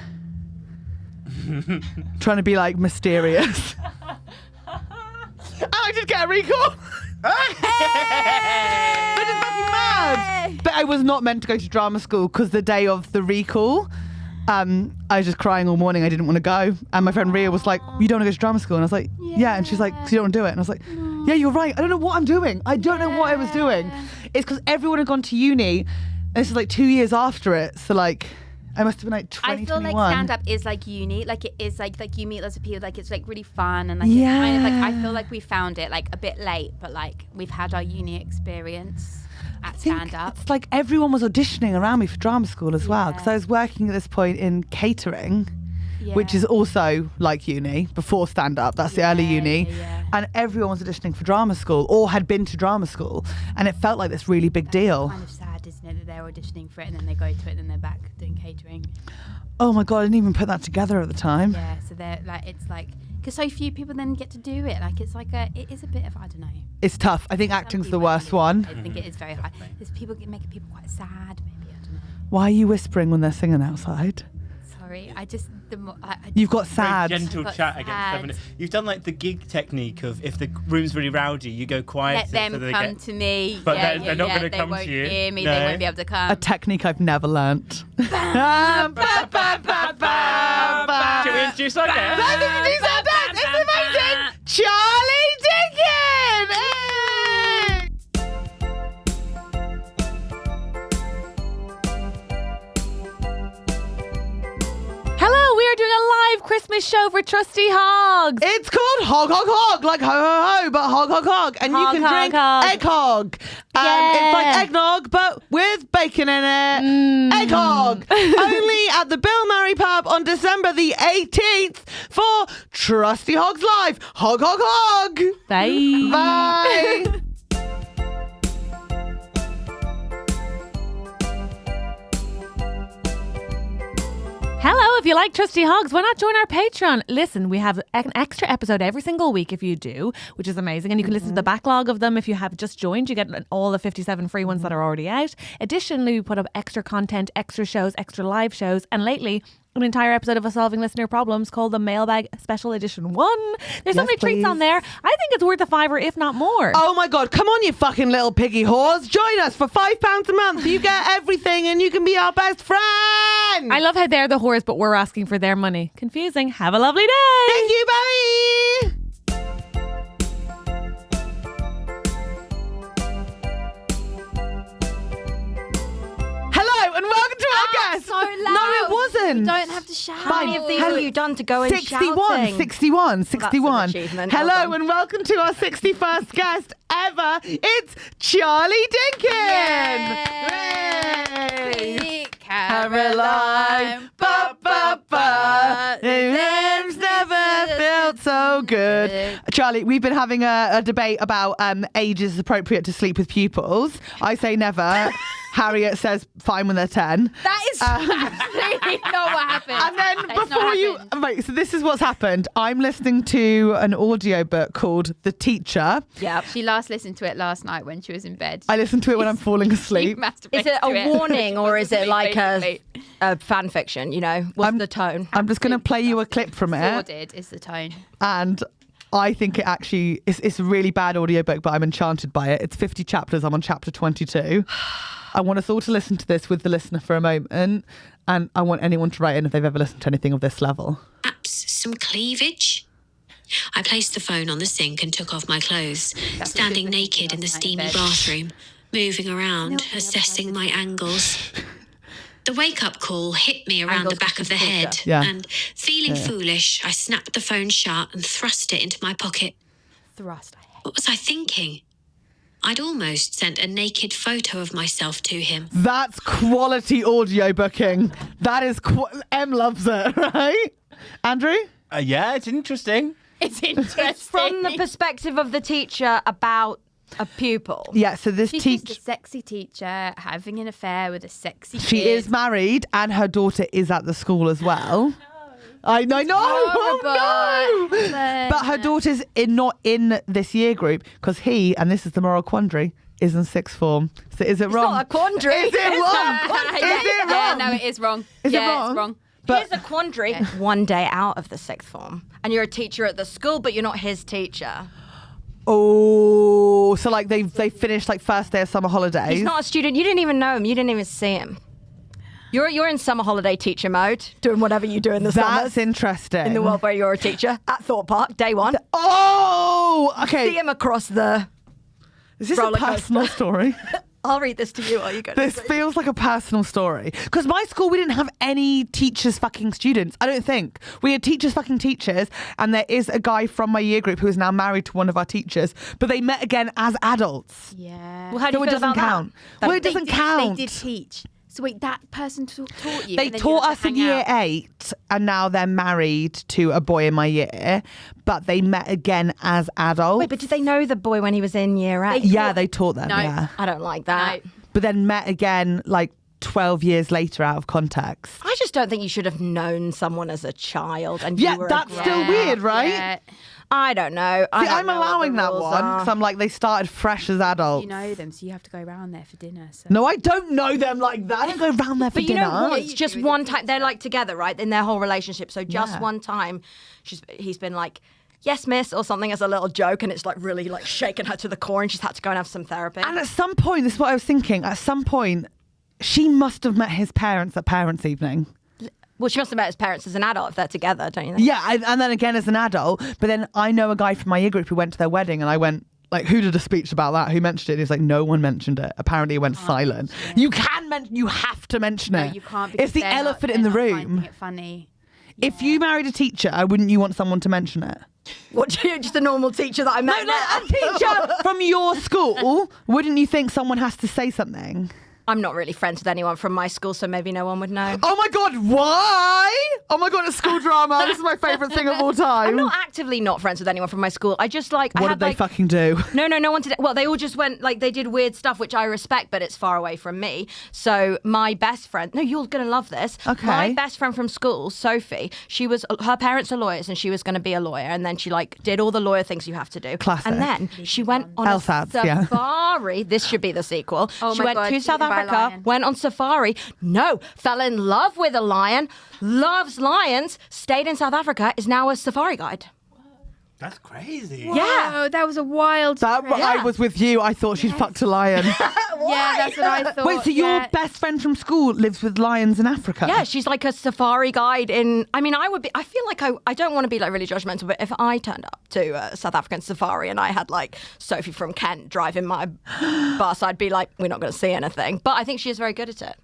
trying to be like mysterious. And I did get a recall. But it's fucking mad. But I was not meant to go to drama school because the day of the recall, I was just crying all morning. I didn't want to go. And my friend Ria was like, you don't want to go to drama school? And I was like, yeah. And she's like, so you don't want to do it? And I was like, Yeah, you're right. I don't know what I'm doing. I don't know what I was doing. It's because everyone had gone to uni. And this is like 2 years after it. So like, I must have been like 20, I feel 21. like stand-up is like uni. Like it is like you meet lots of people. Like it's like really fun and like it's kind of like I feel like we found it like a bit late, but like we've had our uni experience at stand-up. It's like everyone was auditioning around me for drama school as well. Because I was working at this point in catering. Which is also like uni, before stand-up. That's the early uni. And everyone was auditioning for drama school or had been to drama school. And it felt like this really big deal. Kind of sad, isn't it, that they're auditioning for it and then they go to it and then they're back doing catering. Oh my God, I didn't even put that together at the time. Yeah, so they're like, it's like, because so few people then get to do it. Like, it's like it is a bit of, I don't know. It's tough. I think acting's the worst one. I think it is very hard. There's people making people quite sad, maybe, I don't know. Why are you whispering when they're singing outside? Sorry, You've got sad. Very gentle chat against 7 minutes. You've done like the gig technique of if the room's really rowdy, you go quiet. Let them come to me. But they're not going to come to you. They won't hear me. No. They won't be able to come. A technique I've never learnt. Should we introduce our guest? It's amazing! Charlie Dinkin! Hey! Hello, we are doing a live Christmas show for TrustyHogs. It's called Hog Hog Hog, like ho ho ho, but hog hog hog. And Hog, you can hog, drink hog. egg hog. It's like eggnog, but with bacon in it. Egg hog. Only at the Bill Murray pub on December the 18th for TrustyHogs Live. Hog Hog Hog. Bye. Bye. Hello, if you like TrustyHogs, why not join our Patreon? Listen, we have an extra episode every single week if you do, which is amazing. And you can listen to the backlog of them if you have just joined. You get all the 57 free ones that are already out. Additionally, we put up extra content, extra shows, extra live shows. And lately, an entire episode of a Solving Listener Problems called the Mailbag Special Edition 1. There's so many treats on there. I think it's worth a $5 if not more. Oh my God, come on you fucking little piggy whores. Join us for £5 a month. You get everything and you can be our best friend. I love how they're the whores, but we're asking for their money. Confusing. Have a lovely day. Thank you, bye. Hello and welcome to our guest. So loud. No, it wasn't. You don't have to shout. How many of these have you done to go in 61. That's an achievement. Hello Well done. and welcome to our 61st guest ever. It's Charlie Dinkin. Yay. Caroline. Ba, ba, ba. It's never felt so good. Charlie, we've been having a debate about ages appropriate to sleep with pupils. I say never. Harriet says fine when they're 10. That is absolutely not what happened. And then That's before not you, happened. right, so this is what's happened. I'm listening to an audiobook called The Teacher. Yeah. She last listened to it last night when she was in bed. I listen to it when I'm falling She asleep. masturbated Is it to a warning or is it like basically. a fan fiction? You know, what's the tone? I'm just going to play you a clip from it. Sordid is the tone. And I think it actually, it's a really bad audiobook, but I'm enchanted by it. It's 50 chapters. I'm on chapter 22. I want us all to listen to this with the listener for a moment. And I want anyone to write in if they've ever listened to anything of this level. Perhaps some cleavage? I placed the phone on the sink and took off my clothes, standing naked in the steamy bathroom, moving around, assessing my angles. The wake-up call hit me around the back of the head, and feeling foolish, I snapped the phone shut and thrust it into my pocket. Thrust. What was I thinking? I'd almost sent a naked photo of myself to him. That's quality audio booking. That is, Em loves it, right? Andrew? Yeah, it's interesting. It's interesting. It's from the perspective of the teacher about a pupil. Yeah, so this She's teacher, just a sexy teacher having an affair with a sexy she kid. is married and her daughter is at the school as well. I know. Oh, no. But her daughter's not in this year group because he, and this is the moral quandary, is in sixth form. So is it It's wrong? not a quandary. Is it wrong? Is it wrong? Yeah, no, it is wrong. Is it yeah, wrong? It's wrong. But Here's a quandary. One day out of the sixth form, and you're a teacher at the school, but you're not his teacher. oh, so like they finished like first day of summer holidays. He's not a student. You didn't even know him. You didn't even see him. You're in summer holiday teacher mode, doing whatever you do in the That's summers. interesting. In the world where you're a teacher at Thorpe Park, day one. Oh, okay. See him across the. Is this a roller personal coaster. story? I'll read this to you while you go. This feels like a personal story. Because my school, we didn't have any teachers fucking students. I don't think. We had teachers fucking teachers. And there is a guy from my year group who is now married to one of our teachers. But they met again as adults. Yeah. Well, how do So you it feel doesn't about count. that? Well, it doesn't count. They did teach. So wait, that person taught you? They and then you taught had us to in hang year out? 8, and now they're married to a boy in my year. But they met again as adults. Wait, but did they know the boy when he was in year 8? Yeah, they taught them. No. Yeah, I don't like that. No. but then met again like 12 years later out of context. I just don't think you should have known someone as a child. And Yeah, you were that's a still grown-up. weird, right? Yeah. I don't know. See, I'm allowing that one because I'm like, they started fresh as adults. You know them, so you have to go around there for dinner. So. No, I don't know them like that. I don't go round there for But you dinner. know, once, you just do, one it's time, they're like together, right, in their whole relationship. So just Yeah. one time, he's been like, yes, miss, or something as a little joke, and it's like really like shaking her to the core, and she's had to go and have some therapy. And at some point, this is what I was thinking, at some point, she must have met his parents at parents' evening. Well, she must have met his parents as an adult if they're together, don't you think? Yeah, and then again as an adult. But then I know a guy from my year group who went to their wedding, and I went, like, who did a speech about that? Who mentioned it? And he's like, no one mentioned it. Apparently it went silent. You can mention, you have to mention it. No, you can't. It's the elephant in the room. It funny. If you married a teacher, wouldn't you want someone to mention it? What, just a normal teacher that I met? No, a teacher from your school, wouldn't you think someone has to say something? I'm not really friends with anyone from my school, so maybe no one would know. Oh my God, why? Oh my God, it's school drama. This is my favourite thing of all time. I'm not actively not friends with anyone from my school. I just like. What did they fucking do? No one did. Well, they all just went, like, they did weird stuff, which I respect, but it's far away from me. So my best friend, no, you're going to love this. Okay. My best friend from school, Sophie, her parents are lawyers and she was going to be a lawyer. And then she, like, did all the lawyer things you have to do. Classic. And then she went on a LSATs, yeah. safari. This should be the sequel. Oh she my went God, to South eaten by a Africa, lion. went on safari. No, fell in love with a lion, loves lions, stayed in South Africa, is now a safari guide. That's crazy. Yeah. Oh, that was a wild. That, trip. I was with you. I thought she'd fucked a lion. Yeah, that's what I thought. Wait, so your yeah. best friend from school lives with lions in Africa? Yeah, she's like a safari guide in. I mean, I feel like I don't want to be like really judgmental, but if I turned up to a South African safari and I had like Sophie from Kent driving my bus, I'd be like, we're not going to see anything. But I think she is very good at it.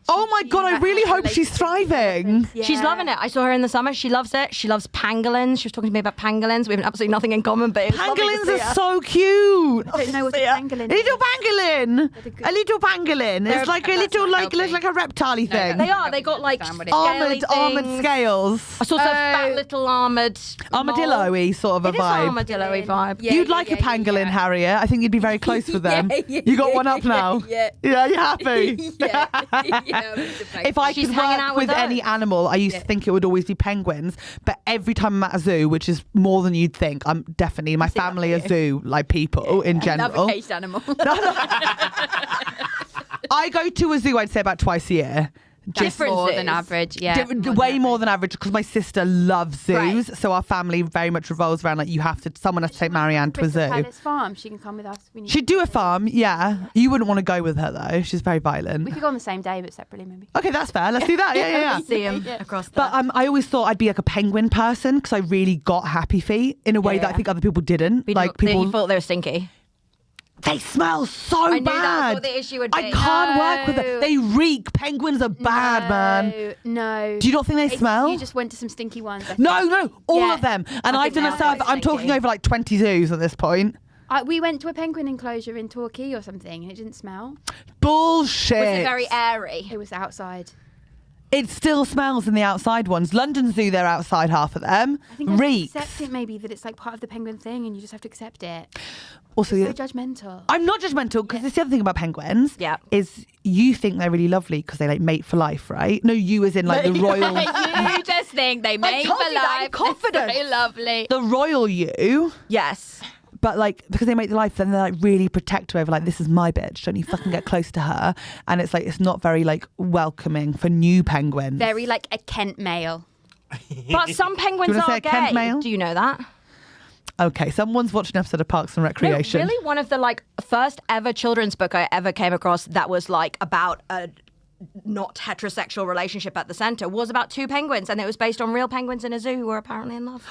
Oh my God, I really hope she's thriving. Yeah. She's loving it. I saw her in the summer. She loves it. She loves pangolins. She was talking to me about pangolins. We have absolutely nothing in common, but it was lovely to Pangolins see are her. so cute. I don't know what a Yeah. pangolin A is. little pangolin. good- A little pangolin. They're- It's like a that's little, not like, helping. looks like a reptile-y thing. They are. They got like Understand what it is. scaly Armoured things. scales. I saw some fat little armoured Armadillo-y sort of a It is vibe. armadillo-y vibe. Yeah, You'd yeah, like yeah, a pangolin, yeah. Harriet. I think you'd be very close with them. Yeah, You got one up now. Yeah. Yeah, you're happy. Yeah. Yeah, If I She's could hanging work out with with any those. animal, I used to think it would always be penguins. But every time I'm at a zoo, which is more than you'd think, I'm definitely my family are zoo like people in Love general. a caged animal. I go to a zoo, I'd say about twice a year. Different more zoos. than average. Yeah. Way more than average because my sister loves zoos. Right. So our family very much revolves around like someone has to take Marianne to a Crystal zoo. Palace Farm. She can come with us. We need She'd do a farm, yeah. You wouldn't want to go with her though. She's very violent. We could go on the same day, but separately maybe. Okay, that's fair. Let's do that. Yeah. See him across But the. I always thought I'd be like a penguin person because I really got happy feet in a way that I yeah. think other people didn't. Like You people, thought they were stinky. they smell so I knew bad. that's what the issue would I be. can't work with No. it. They reek. Penguins are bad, man. No. Do you not think they smell? You just went to some stinky ones. I think. No, all Yeah. of them. And I I've think done a they are survey. quite I'm talking stinky. over like 20 zoos at this point. We went to a penguin enclosure in Torquay or something, and it didn't smell. Bullshit. Was it very airy? It was outside. It still smells in the outside ones. London Zoo, they're outside half of them. I think I have to Reeks. accept it maybe that it's like part of the penguin thing, and you just have to accept it. Also, So judgmental. I'm not judgmental because it's the other thing about penguins. Yeah. Is you think they're really lovely because they like mate for life, right? No, you as in like the royal, You just think they made told for you that in life. confidence. Very lovely. the royal you. Yes. But like because they make the life, then they're like really protective over like this is my bitch. Don't you fucking get close to her? And it's like it's not very like welcoming for new penguins. Very like a Kent male. But some penguins Do you wanna say are a Kent gay. male? Do you know that? Okay, someone's watched an episode of Parks and Recreation. No, really, one of the like first ever children's book I ever came across that was like about a not heterosexual relationship at the centre was about 2 penguins, and it was based on real penguins in a zoo who were apparently in love.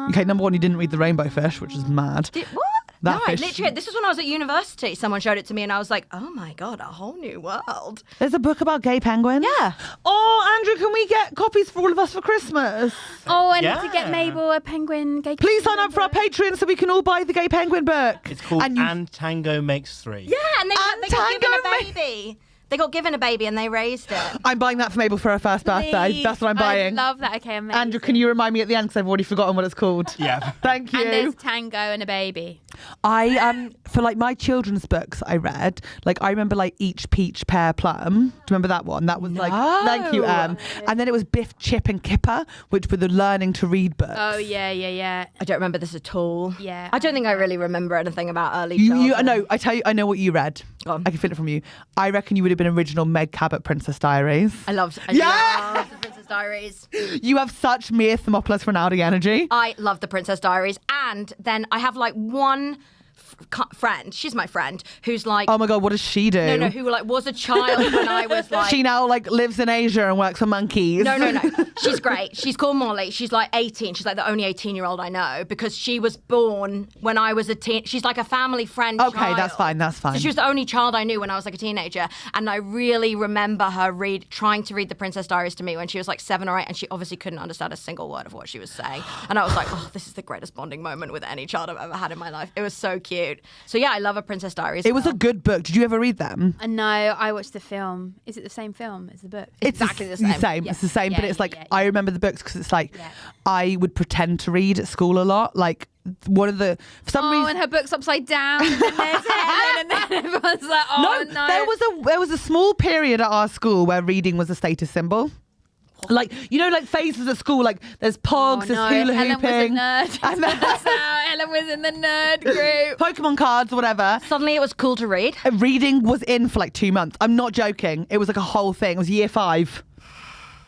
Okay, number 1, you didn't read The Rainbow Fish, which is mad. What? That No, fish. literally, this was when I was at university. Someone showed it to me and I was like, oh my God, a whole new world. There's a book about gay penguins? Yeah. Oh, Andrew, can we get copies for all of us for Christmas? Oh, and Yeah. to get Mabel a penguin gay. Please sign up for our Patreon so we can all buy the gay penguin book. It's called And you- And Tango Makes 3. Yeah, and they got given Tango a baby. They got given a baby and they raised it. I'm buying that for Mabel for her first birthday. That's what I'm buying. I love that. Okay, amazing. Andrew, can you remind me at the end because I've already forgotten what it's called? Yeah. Thank you. And there's Tango and a baby. I for like my children's books I read, like I remember like Each Peach Pear Plum. Do you remember that one? That was like thank you, And then it was Biff, Chip and Kipper, which were the learning to read books. Oh yeah. I don't remember this at all. Yeah. I don't think I really remember anything about early You childhood. no, I tell you, I know what you read. Go on. I can feel it from you. I reckon you would have been original Meg Cabot Princess Diaries. I loved the Princess Diaries. You have such Mia Thermopolis Rinaldi energy. I love the Princess Diaries. And then I have like one friend, she's my friend, who's like... Oh my God, what does she do? No, who like was a child when I was like... She now like lives in Asia and works for monkeys. No. She's great. She's called Molly. She's like 18. She's like the only 18-year-old I know because she was born when I was a teen. She's like a family friend Okay, child. that's fine. So she was the only child I knew when I was like a teenager. And I really remember her trying to read the Princess Diaries to me when she was like 7 or 8, and she obviously couldn't understand a single word of what she was saying. And I was like, oh, this is the greatest bonding moment with any child I've ever had in my life. It was so cute. So yeah, I love a Princess Diaries. It was a good book. Did you ever read them? No, I watched the film. Is it the same film as the book? It's exactly the same. Yeah. It's the same, Yeah, but it's like yeah. I remember the books because it's like Yeah. I would pretend to read at school a lot. Like one of the for some Oh, reason. and her book's upside down. And then there's Helen, and then everyone's like, oh no. There was a small period at our school where reading was a status symbol. Like like phases at school, like there's pogs, there's hula Helen hooping, was a nerd. and then That's how Helen was in the nerd group. Pokemon cards, whatever. Suddenly it was cool to read. Reading was in for like 2 months. I'm not joking. It was like a whole thing. It was year 5.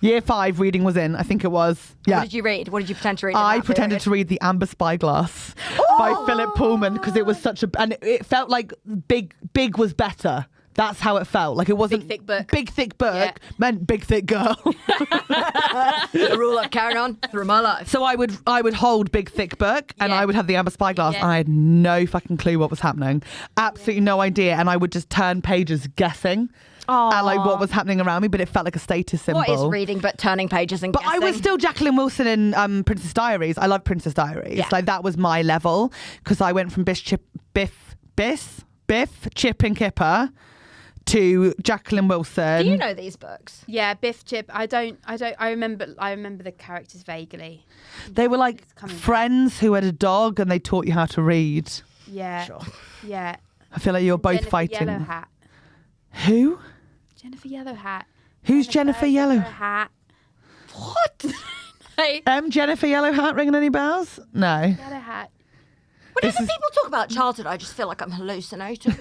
Year 5 reading was in. I think it was. Yeah. What did you read? What did you pretend to read? in I that pretended period? to read The Amber Spyglass by Philip Pullman because it was such a and it felt like big was better. That's how it felt. Like it wasn't Big, thick book. Big thick book Yeah. meant big thick girl. The rule I've carried on through my life. So I would hold big thick book and Yeah. I would have the Amber Spyglass Yeah. and I had no fucking clue what was happening. Absolutely no idea. And I would just turn pages guessing at like what was happening around me, but it felt like a status symbol. What is reading but turning pages and But guessing? I was still Jacqueline Wilson in Princess Diaries. I love Princess Diaries. Yeah. Like that was my level because I went from Biff, Chip and Kipper to Jacqueline Wilson. Do you know these books? Yeah, Biff, Chip. I remember the characters vaguely. They were like coming back. friends who had a dog and they taught you how to read. Yeah. Sure. Yeah. I feel like you're both Jennifer fighting. Yellow Hat. Who? Jennifer Yellow Hat. Who's Jennifer Yellow? Hat. What? Hey, Jennifer Yellow Hat ringing any bells? No. Yellow Hat. Whenever people talk about childhood, I just feel like I'm hallucinating.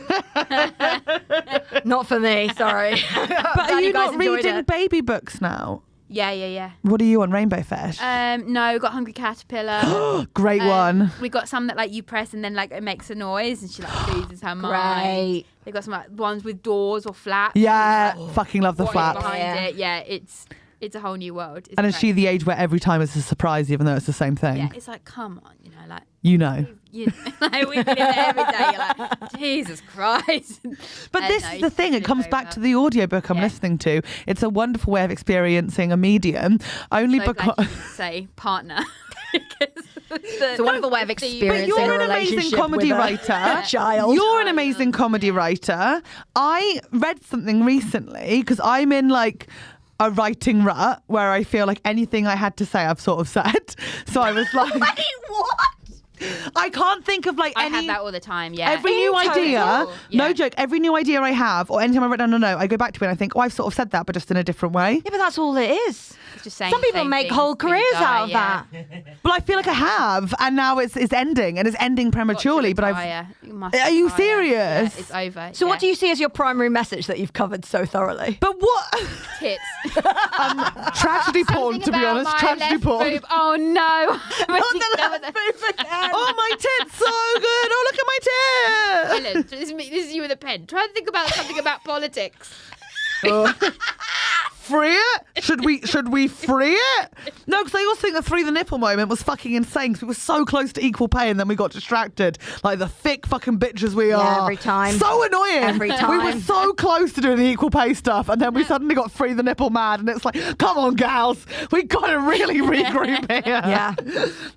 Not for me, sorry. But are you not reading baby books now? Yeah. What are you on, Rainbow Fish? No, we got Hungry Caterpillar. Great one. We got some that like you press and then like it makes a noise and she like loses her mind. Great. They got some like ones with doors or flaps. Yeah, fucking love the What is flaps. behind Yeah. it. Yeah, it's a whole new world. It's And is great. she the age where every time it's a surprise, even though it's the same thing? Yeah, it's like come on, like You know. like we live there every day. You're like Jesus Christ. But And this no, is you the thing, flip it comes over. back to the audiobook I'm Yeah. listening to. It's a wonderful way of experiencing a medium, only So glad because... you didn't say partner. It's a wonderful way of But experiencing you're a an amazing relationship comedy with a writer. child. You're an amazing comedy writer. I read something recently because I'm in like a writing rut where I feel like anything I had to say I've sort of said. So I was like, Wait, what? I can't think of like I any. have that all the time. Yeah. Every new idea, Yeah. no joke, every new idea I have, or anytime I write down a note, I go back to it and I think, oh, I've sort of said that, but just in a different way. Yeah, but that's all it is. It's just saying Some the people same make things whole till you careers die, out of yeah. that. But I feel like I have, and now it's ending, and it's ending prematurely. But Retire. You must Are you retire. serious? Yeah, it's over. So what do you see as your primary message that you've covered so thoroughly? But what? Tits. Tragedy porn, to be About honest. my Tragedy left porn. boob. Oh no. Not the left boob again. Oh, my tits, so good. Oh, look at my tits. Helen, this is you with a pen. Try to think about something about politics. Free it? Should we free it? No, because I also think the free the nipple moment was fucking insane because we were so close to equal pay and then we got distracted. Like the thick fucking bitches we are. every time. So annoying. Every We were time. so close to doing the equal pay stuff and then we suddenly got free the nipple mad and it's like, come on, gals. We got to really regroup here. Yeah.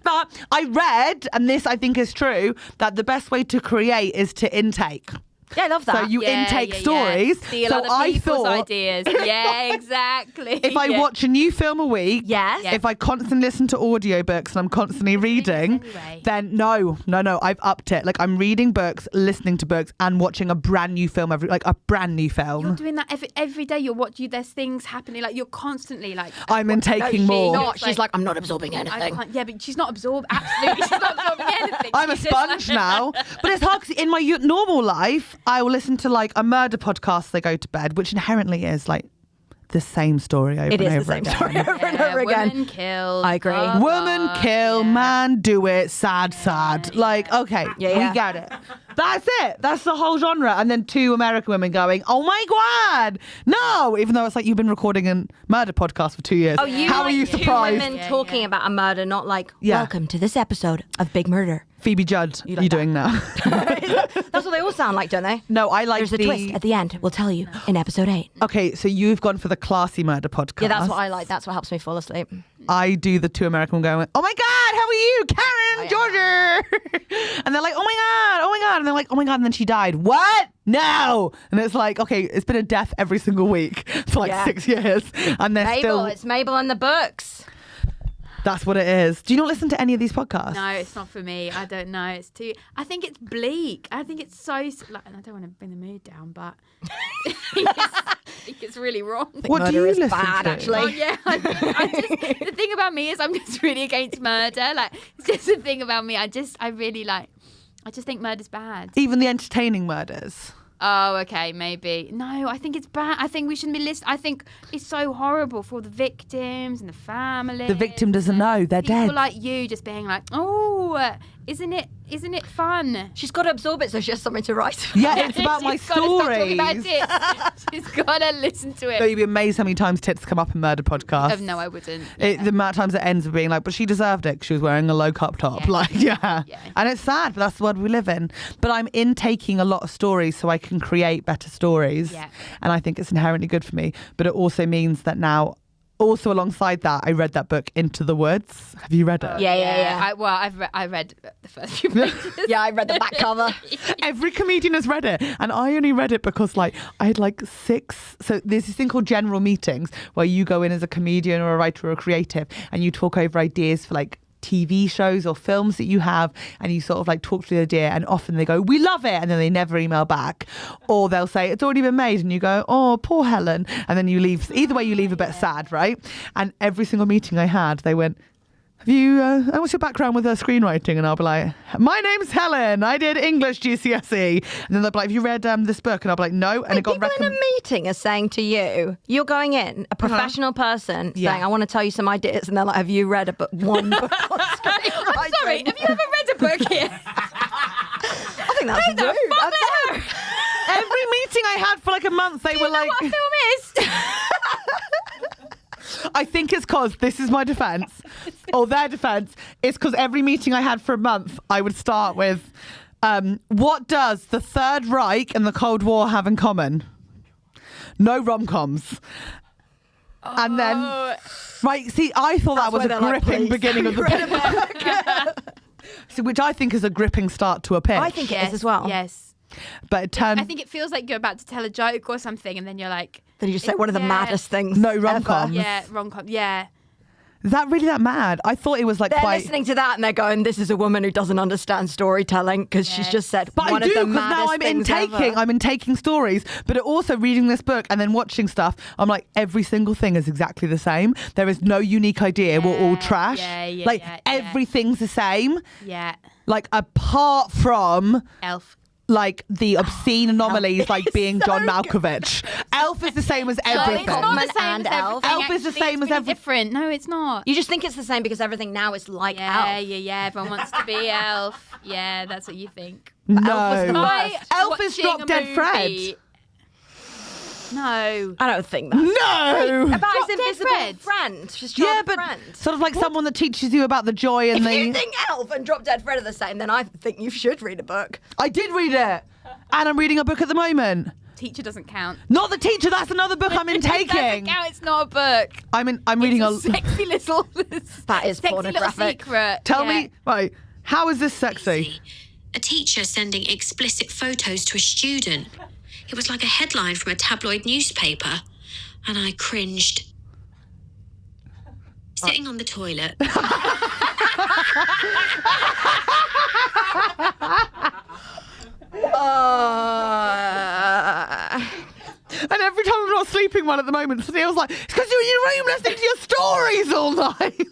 But I read, and this I think is true, that the best way to create is to intake. Yeah, I love that. So you intake stories. Steal so other I people's thought ideas. Yeah, exactly. if I watch a new film a week, Yes. if I constantly listen to audiobooks and I'm constantly reading, anyway. then no, I've upped it. Like I'm reading books, listening to books, and watching a brand new film a brand new You're film. doing that every day. You're watching. There's things happening. Like you're constantly like. I'm intaking more. Not. She's like, I'm not absorbing I anything. can't, yeah, but she's not absorbed. Absolutely, she's not absorbing anything. I'm a She's just sponge like- now. But it's hard 'cause in my normal life, I will listen to like a murder podcast as I go to bed, which inherently is like the same story over It and is the over same again. story over and Yeah, over again. woman killed. I agree. blah, Woman blah, kill, yeah. man do it, sad. Like, okay, Yeah. we get it. That's it. That's the whole genre. And then two American women going, oh my God, no. Even though it's like you've been recording a murder podcast for 2 years. Oh, you How like are you two surprised? women talking about a murder, not like, Yeah. welcome to this episode of Big Murder. Phoebe Judd, You you, like doing now? That's what they all sound like, don't they? No, I like There's a the... twist at the end. We'll tell you in episode 8. Okay, so you've gone for the classy murder podcast. Yeah, that's what I like. That's what helps me fall asleep. I do the two American going, oh my God, how are you? Karen, Georgia. And they're like, oh my God. And they're like, oh my God. And then she died. What? No. And it's like, okay, it's been a death every single week for like Yeah. 6 years. And they're Mabel, still, it's Mabel and the books. that's what it is. Do you not listen to any of these podcasts? No, it's not for me. I don't know. It's too. I think it's bleak. I think it's so. Like, I don't want to bring the mood down, but I think it's really wrong. What do Murder you is listen bad, to? actually. Oh yeah, the thing about me is I'm just really against murder. Like it's just the thing about me. I just think murder's bad. Even the entertaining murders. Oh, okay, maybe. No, I think it's bad. I think we shouldn't be listening. I think it's so horrible for all the victims and the families. The victim doesn't know. They're People dead. like you just being like, oh, isn't it fun? She's got to absorb it so she has something to write. Yeah, it's about my She's gotta stop talking about stories. tits. She's got to listen to it. So you'd be amazed how many times tits come up in murder podcasts. Oh, no, I wouldn't. The amount of times it ends with being like, but she deserved it 'cause she was wearing a low cut top. Yeah. Like, yeah. Yeah. And it's sad, but that's the world we live in. But I'm intaking a lot of stories so I can create better stories. Yeah. And I think it's inherently good for me. But it also means that now, also alongside that, I read that book, Into the Woods. Have you read it? Yeah. I read the first few pages. Yeah, I read the back cover. Every comedian has read it, and I only read it because like I had like 6. So there's this thing called general meetings where you go in as a comedian or a writer or a creative, and you talk over ideas for like TV shows or films that you have, and you sort of like talk through the idea, and often they go, we love it, and then they never email back, or they'll say it's already been made, and you go, oh, poor Helen, and then you leave. Either way, you leave a bit sad, right? And every single meeting I had, they went, have you, what's your background with screenwriting? And I'll be like, my name's Helen. I did English GCSE. And then they'll be like, have you read this book? And I'll be like, no. And it got People in a meeting are saying to you, you're going in, a professional person, Yeah. saying, I want to tell you some ideas. And they're like, have you read one book on screenwriting? I'm sorry, have you ever read a book here? I think that's rude. Every meeting I had for like a month, they were like, What a film is? I think it's because, this is my defense, or their defense, it's because every meeting I had for a month, I would start with, what does the Third Reich and the Cold War have in common? No rom-coms. And then, right, see, I thought that was where a they're like, gripping please, beginning of the book. So, which I think is a gripping start to a pitch. I think it is as well. Yes. But it turned I think it feels like you're about to tell a joke or something, and then you're like, Then you just say one of the Yeah. maddest things. No ever. rom-com. yeah, rom-com, yeah. Is that really that mad? I thought it was like They're quite... listening to that and they're going, this is a woman who doesn't understand storytelling because she's just said But one I do, of the because now maddest I'm things intaking. ever. I'm intaking stories, but also reading this book and then watching stuff. I'm like, every single thing is exactly the same. There is no unique idea. We're all trash. Like everything's the same. Yeah. Like apart from Elf. like the obscene anomalies, like being John so Malkovich. Elf is the same as No, everything. it's not the Goodman same and as Elf. everything, Elf is the actually. same It's as really every- different. No, it's not. You just think it's the same because everything now is like Yeah, Elf. yeah. Everyone wants to be Elf. Yeah, that's what you think. No. Elf was the Elf is Watching Drop a Dead Fred. movie- No. I don't think that. No! About his Drop-dead invisible Fred. friend. His Yeah, childhood but friend. sort of like someone that teaches you about the joy and If the... you think Elf and Drop Dead Fred are the same, then I think you should read a book. I did read it. And I'm reading a book at the moment. Teacher doesn't count. Not The Teacher, that's another book I'm It doesn't intaking. count. It's not a book. I'm reading It's a sexy little. That is sexy little pornographic. secret. Tell Yeah. me, right, how is this sexy? A teacher sending explicit photos to a student. It was like a headline from a tabloid newspaper, and I cringed. Sitting on the toilet. And every time I'm not sleeping well at the moment, Neil's like, it's because you're in your room listening to your stories all night.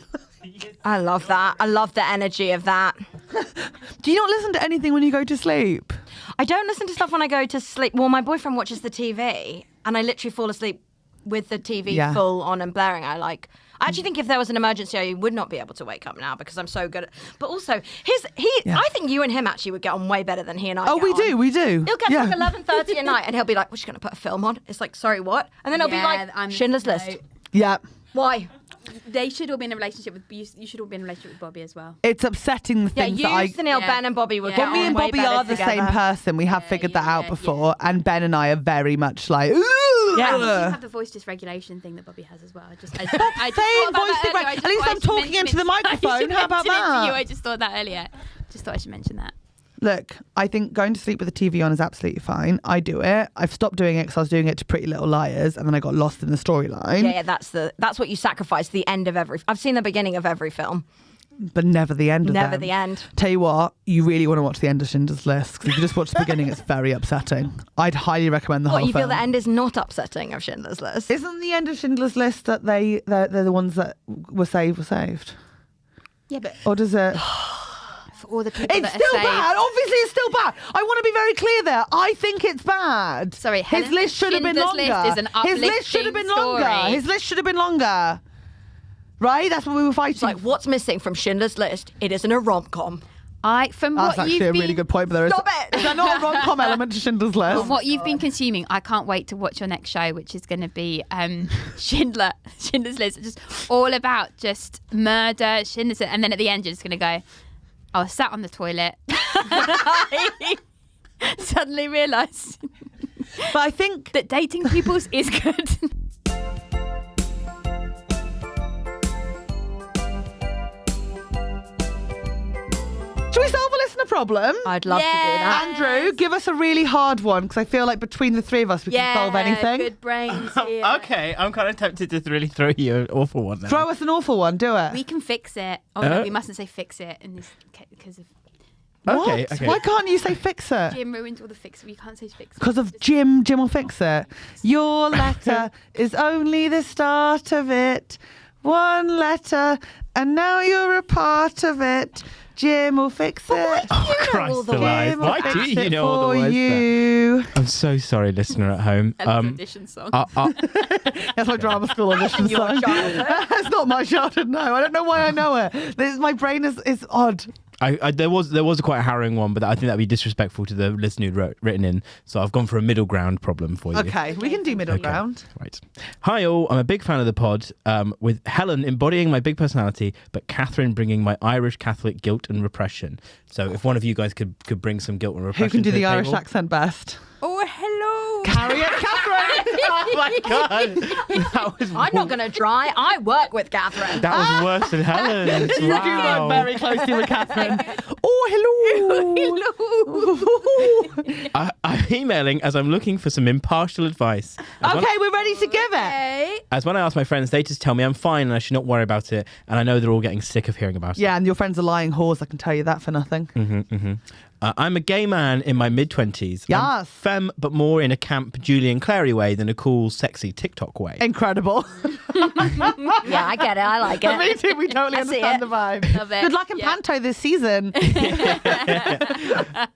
I love that. I love the energy of that. Do you not listen to anything when you go to sleep? I don't listen to stuff when I go to sleep. Well, my boyfriend watches the TV, and I literally fall asleep with the TV full on and blaring. I actually think if there was an emergency, I would not be able to wake up now because I'm so good at. But also, I think you and him actually would get on way better than he and I. Oh, get on. we do. He'll get to like 11:30 at night, and he'll be like, "We're just going to put a film on." It's like, sorry, what? And then he'll be like, "Schindler's List." Yeah. Why? They should all be in a relationship with you. Should all be in a relationship with Bobby as well. It's upsetting the things that I... Sunil, Ben and Bobby would Yeah. get When me on and way Bobby better are the same together. person, we have figured that out before, and Ben and I are very much like, ooh. Yeah, you have the voice dysregulation thing that Bobby has as well. I just saying thought about voice that earlier. dysreg- I just at least thought I I'm should talking mention into the it. I microphone. should How about mention it to that? you. I just thought that earlier. Just thought I should mention that. Look, I think going to sleep with the TV on is absolutely fine. I do it. I've stopped doing it because I was doing it to Pretty Little Liars, and then I got lost in the storyline. Yeah, that's what you sacrifice. The end of every. I've seen the beginning of every film. But never the end of Never them. the end. Tell you what, you really want to watch the end of Schindler's List, because if you just watch the beginning, it's very upsetting. I'd highly recommend the What, whole you film. feel the end is not upsetting of Schindler's List? Isn't the end of Schindler's List that they're the ones that were saved? Yeah, but Or does it... for all the people It's that still are saved, bad. Obviously, it's still bad. I want to be very clear there. I think it's bad. Sorry, his list should have been Schindler's longer. List is an His list should have been uplifting longer. story. His list should have been longer. Right? That's what we were fighting. It's like, what's missing from Schindler's List? It isn't a rom-com. From That's what actually you've a been, really good point. But there is. Stop it! Is there not a rom-com element to Schindler's List? from what you've been consuming, I can't wait to watch your next show, which is going to be Schindler's List. Just all about just murder, Schindler's List, and then at the end you're just going to go, I was sat on the toilet. Suddenly realised But I think that dating peoples is good. should we solve a listener problem? I'd love to do that. Andrew, give us a really hard one, because I feel like between the three of us we can solve anything. Good brains here. Okay, I'm kind of tempted to really throw you an awful one now. Throw us an awful one. Do it. We can fix it. Oh no, we mustn't say fix it in this because of Okay, What? okay. Why can't you say fix it? Jim ruined all the fix. We can't say fix it. Because of Jim. Jim will fix it. Your letter is only the start of it. One letter, and now you're a part of it. Jim will fix it. Oh, Christ alive. Jim will Why do fix you it know all the for words there? you. I'm so sorry, listener at home. Audition song. That's my drama school audition song. That's not my childhood. No, I don't know why I know it. My brain is odd. There was quite a harrowing one, but I think that'd be disrespectful to the listener who written in. So I've gone for a middle ground problem for you. Okay, we can do middle ground. Right. Hi all, I'm a big fan of the pod, with Helen embodying my big personality, but Catherine bringing my Irish Catholic guilt and repression. So if one of you guys could bring some guilt and repression Who can do to the Irish table. accent best? Oh, hello. Harriet Catherine. Oh my god, that was I'm not going to try. I work with Catherine. that was worse than Helen's. You do Wow. work very closely with Catherine. Oh, hello. I'm emailing as I'm looking for some impartial advice. Okay, we're ready to give it. As when I ask my friends, they just tell me I'm fine and I should not worry about it. And I know they're all getting sick of hearing about it. Yeah, and your friends are lying whores, I can tell you that for nothing. I'm a gay man in my mid-20s. I'm Yes. femme, but more in a camp Julian Clary way than a cool, sexy TikTok way. Incredible. Yeah, I get it. I like it. Me too, we totally I see understand it. the vibe. Love it. Good luck in Panto this season.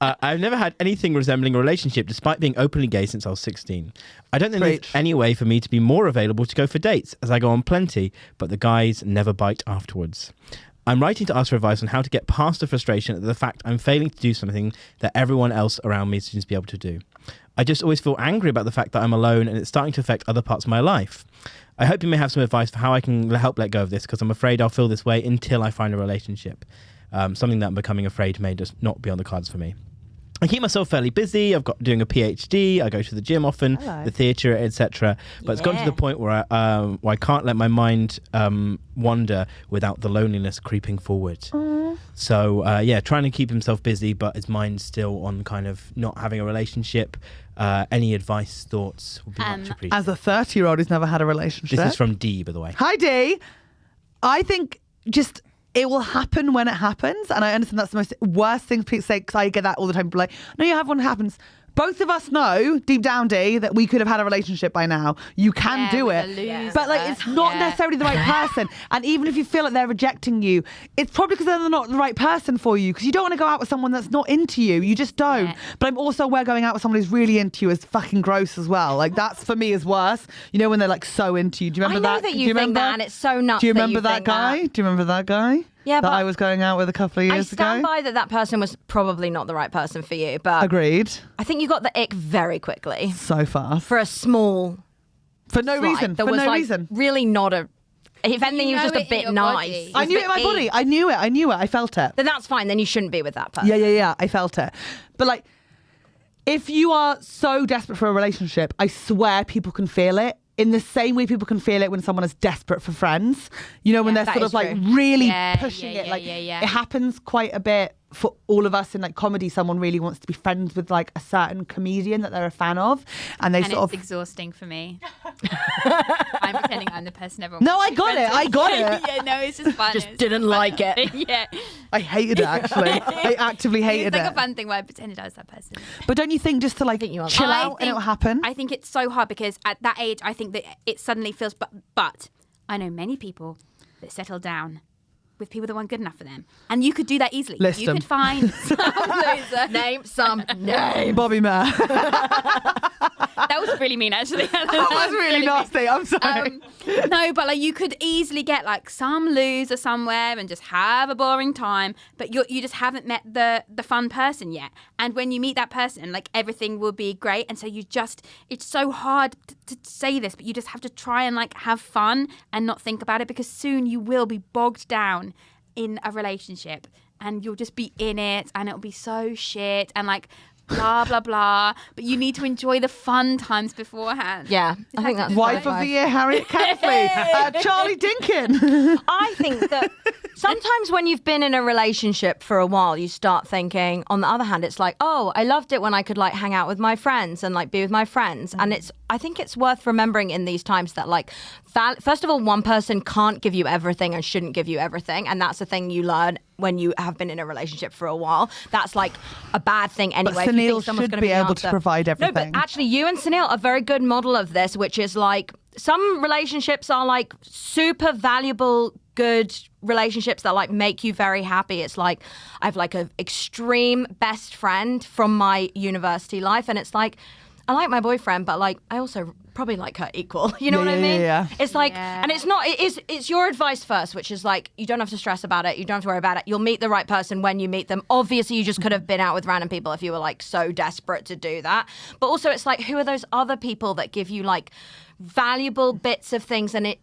I've never had anything resembling a relationship despite being openly gay since I was 16. I don't think Preach. there's any way for me to be more available to go for dates, as I go on plenty, but the guys never bite afterwards. I'm writing to ask for advice on how to get past the frustration at the fact I'm failing to do something that everyone else around me seems to be able to do. I just always feel angry about the fact that I'm alone and it's starting to affect other parts of my life. I hope you may have some advice for how I can help let go of this, because I'm afraid I'll feel this way until I find a relationship. Something that I'm becoming afraid may just not be on the cards for me. I keep myself fairly busy. I've got doing a PhD. I go to the gym often, the theatre, etc. But it's gotten to the point where I can't let my mind wander without the loneliness creeping forward. So trying to keep himself busy, but his mind's still on kind of not having a relationship. Any advice, thoughts would be much appreciated. As a 30-year-old who's never had a relationship. This is from Dee, by the way. Hi, Dee. I think just it will happen when it happens. And I understand that's the most worst thing people say, because I get that all the time. People are like, no, you have when it happens. Both of us know deep down, Dee, that we could have had a relationship by now. You can do it. But like, it's not necessarily the right person. And even if you feel like they're rejecting you, it's probably because they're not the right person for you. Because you don't want to go out with someone that's not into you. You just don't. Yeah. But I'm also aware going out with someone who's really into you is fucking gross as well. Like, that's for me is worse. You know, when they're like so into you. Do you remember that? I know that you think that, and it's so nuts. Do you remember that guy? Do you remember that guy? Yeah, that I was going out with a couple of years ago. I stand by that person was probably not the right person for you, but agreed. I think you got the ick very quickly. So fast. For a small For no reason. There for was no like reason. really not a if anything, he was just a bit nice. I knew it in my body. I knew it. I felt it. Then that's fine. Then you shouldn't be with that person. Yeah. I felt it. But like, if you are so desperate for a relationship, I swear people can feel it. In the same way people can feel it when someone is desperate for friends. You know, when they're sort of like really pushing it. Like it happens quite a bit for all of us in like comedy. Someone really wants to be friends with like a certain comedian that they're a fan of. And it's exhausting for me. I'm pretending I'm the person everyone No, I got it. I got it. Yeah, no, it's just fun. Just didn't like it. Yeah. I hated it, actually. I actively hated it. It's like a fun thing where I pretended I was that person. But don't you think just to like chill out and it'll happen? I think it's so hard because at that age, I think that it suddenly feels, but I know many people that settle down with people that weren't good enough for them. And you could do that easily. List you them. could find some loser. Name some name. Bobby Mayer. That was really mean, actually. That was really nasty. I'm sorry. No, but like you could easily get like some loser somewhere and just have a boring time, but you just haven't met the fun person yet. And when you meet that person, like everything will be great. And so it's so hard to say this, but you just have to try and like have fun and not think about it, because soon you will be bogged down in a relationship and you'll just be in it and it'll be so shit and like blah blah blah, but you need to enjoy the fun times beforehand. Yeah, I think that's Wife of the Year, Harriet Kemsley. Charlie Dinkin. I think that sometimes when you've been in a relationship for a while, you start thinking, on the other hand, it's like, oh, I loved it when I could like hang out with my friends and like be with my friends. And I think it's worth remembering in these times that like, first of all, one person can't give you everything and shouldn't give you everything. And that's the thing you learn when you have been in a relationship for a while. That's like a bad thing anyway. But Sunil should be able to provide everything. No, but actually you and Sunil are a very good model of this, which is like, some relationships are like super valuable, good relationships that like make you very happy. It's like, I have like an extreme best friend from my university life, and it's like, I like my boyfriend, but like I also probably like her equal. You know what I mean? Yeah. It's like, and it's your advice first, which is like, you don't have to stress about it. You don't have to worry about it. You'll meet the right person when you meet them. Obviously, you just could have been out with random people if you were like so desperate to do that. But also it's like, who are those other people that give you like valuable bits of things and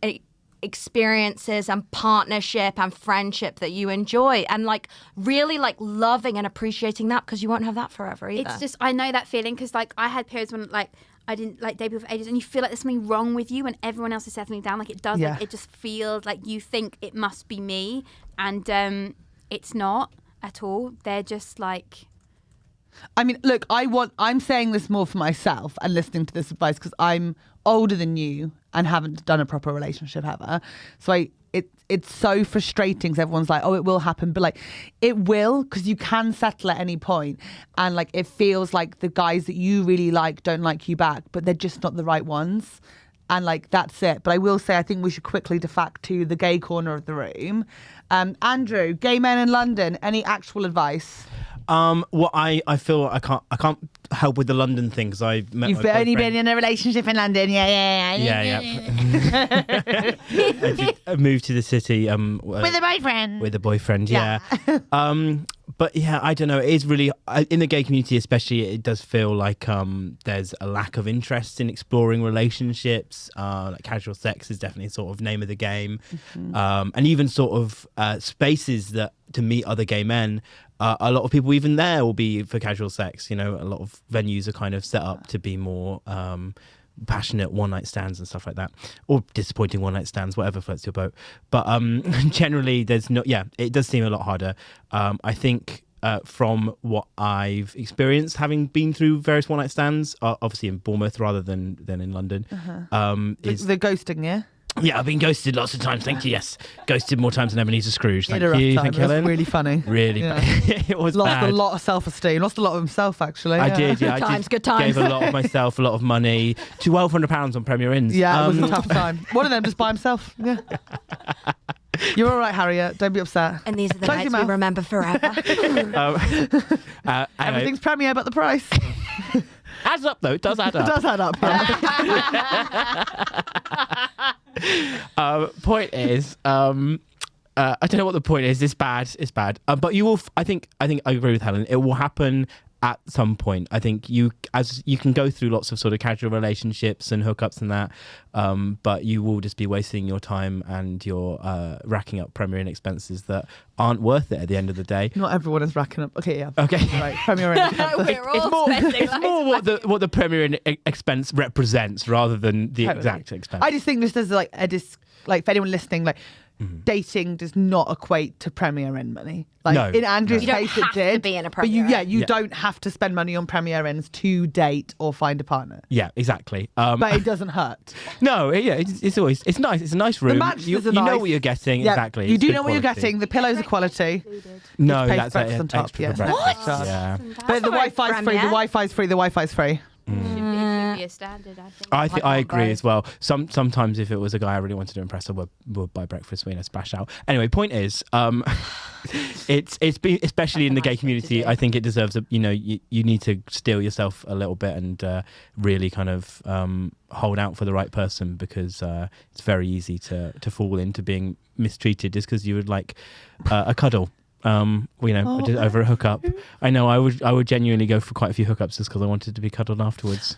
experiences and partnership and friendship that you enjoy, and like really like loving and appreciating that, because you won't have that forever either. It's just, I know that feeling, because like I had periods when like I didn't like date people for ages, and you feel like there's something wrong with you when everyone else is settling down. Like it does, like, it just feels like you think it must be me, and it's not at all. They're just like, I mean, look, I'm saying this more for myself and listening to this advice because I'm older than you and haven't done a proper relationship ever. So it's so frustrating because everyone's like, oh, it will happen. But like, it will, because you can settle at any point. And like, it feels like the guys that you really like don't like you back, but they're just not the right ones. And like, that's it. But I will say, I think we should quickly defact to the gay corner of the room. Andrew, gay men in London, any actual advice? Well, I feel I can't help with the London thing because I met You've my only boyfriend. been in a relationship in London, Yeah. I moved to the city with a boyfriend. With a boyfriend, yeah. But yeah, I don't know. It is really in the gay community, especially. It does feel like there's a lack of interest in exploring relationships. Like casual sex is definitely sort of name of the game, and even sort of spaces that to meet other gay men. A lot of people even there will be for casual sex. You know, a lot of venues are kind of set up to be more passionate one-night stands and stuff like that, or disappointing one-night stands, whatever floats your boat. But generally there's no, it does seem a lot harder. I think from what I've experienced, having been through various one-night stands, obviously in Bournemouth rather than in London, is the ghosting, yeah? Yeah, I've been ghosted lots of times. Thank you. Yes, ghosted more times than Ebenezer Scrooge. Thank you. Thank you, Helen. Really funny. Really Yeah. bad. It was Lost bad. a lot of self-esteem. Lost a lot of himself, actually. I did. Yeah, Good times. Gave a lot of myself, a lot of money. £1,200 on Premier Inns. Yeah, it was a tough time. One of them just by himself. Yeah. You're all right, Harriet. Don't be upset. And these are the Close your nights we mouth. remember forever. Anyway, Everything's Premier but the price. adds up though. It does add It up. does add up. Yeah. Point is, I don't know what the point is. It's bad. It's bad. But you will. I think I agree with Helen. It will happen at some point. I think you can go through lots of sort of casual relationships and hookups and that, but you will just be wasting your time and you're racking up Premier Inn expenses that aren't worth it at the end of the day. Not everyone is racking up. Okay, yeah. Okay. Right, Premier Inn. We're all spending It's more what the Premier Inn expense represents rather than the Totally. exact expense. I just think this is like like for anyone listening, like dating does not equate to Premier Inn money. Like No, in Andrew's You don't case, it have to did. be in a but you, Premier you Yeah. don't have to spend money on Premier Inns to date or find a partner. Yeah, exactly. But it doesn't hurt. No, it's always it's nice. It's a nice room. mattresses You are know nice. what you're getting. Yeah, Exactly. you It's do good know what you're quality. getting. The pillows are quality. No, Pays that's breakfast on top, extra yes. for breakfast. What? Yeah. But the very Wi-Fi's free. The Premier. Wi-Fi's free. The Wi-Fi's free. Should be a standard, I think. I think I want agree both. as well. Sometimes if it was a guy I really wanted to impress, I would buy breakfast for me and splash out. Anyway, point is, it's been, especially in the gay community. I think it deserves a. You know, you need to steel yourself a little bit and really kind of hold out for the right person, because it's very easy to fall into being mistreated just because you would like a cuddle. Just over a hookup. I know I would genuinely go for quite a few hookups just because I wanted to be cuddled afterwards.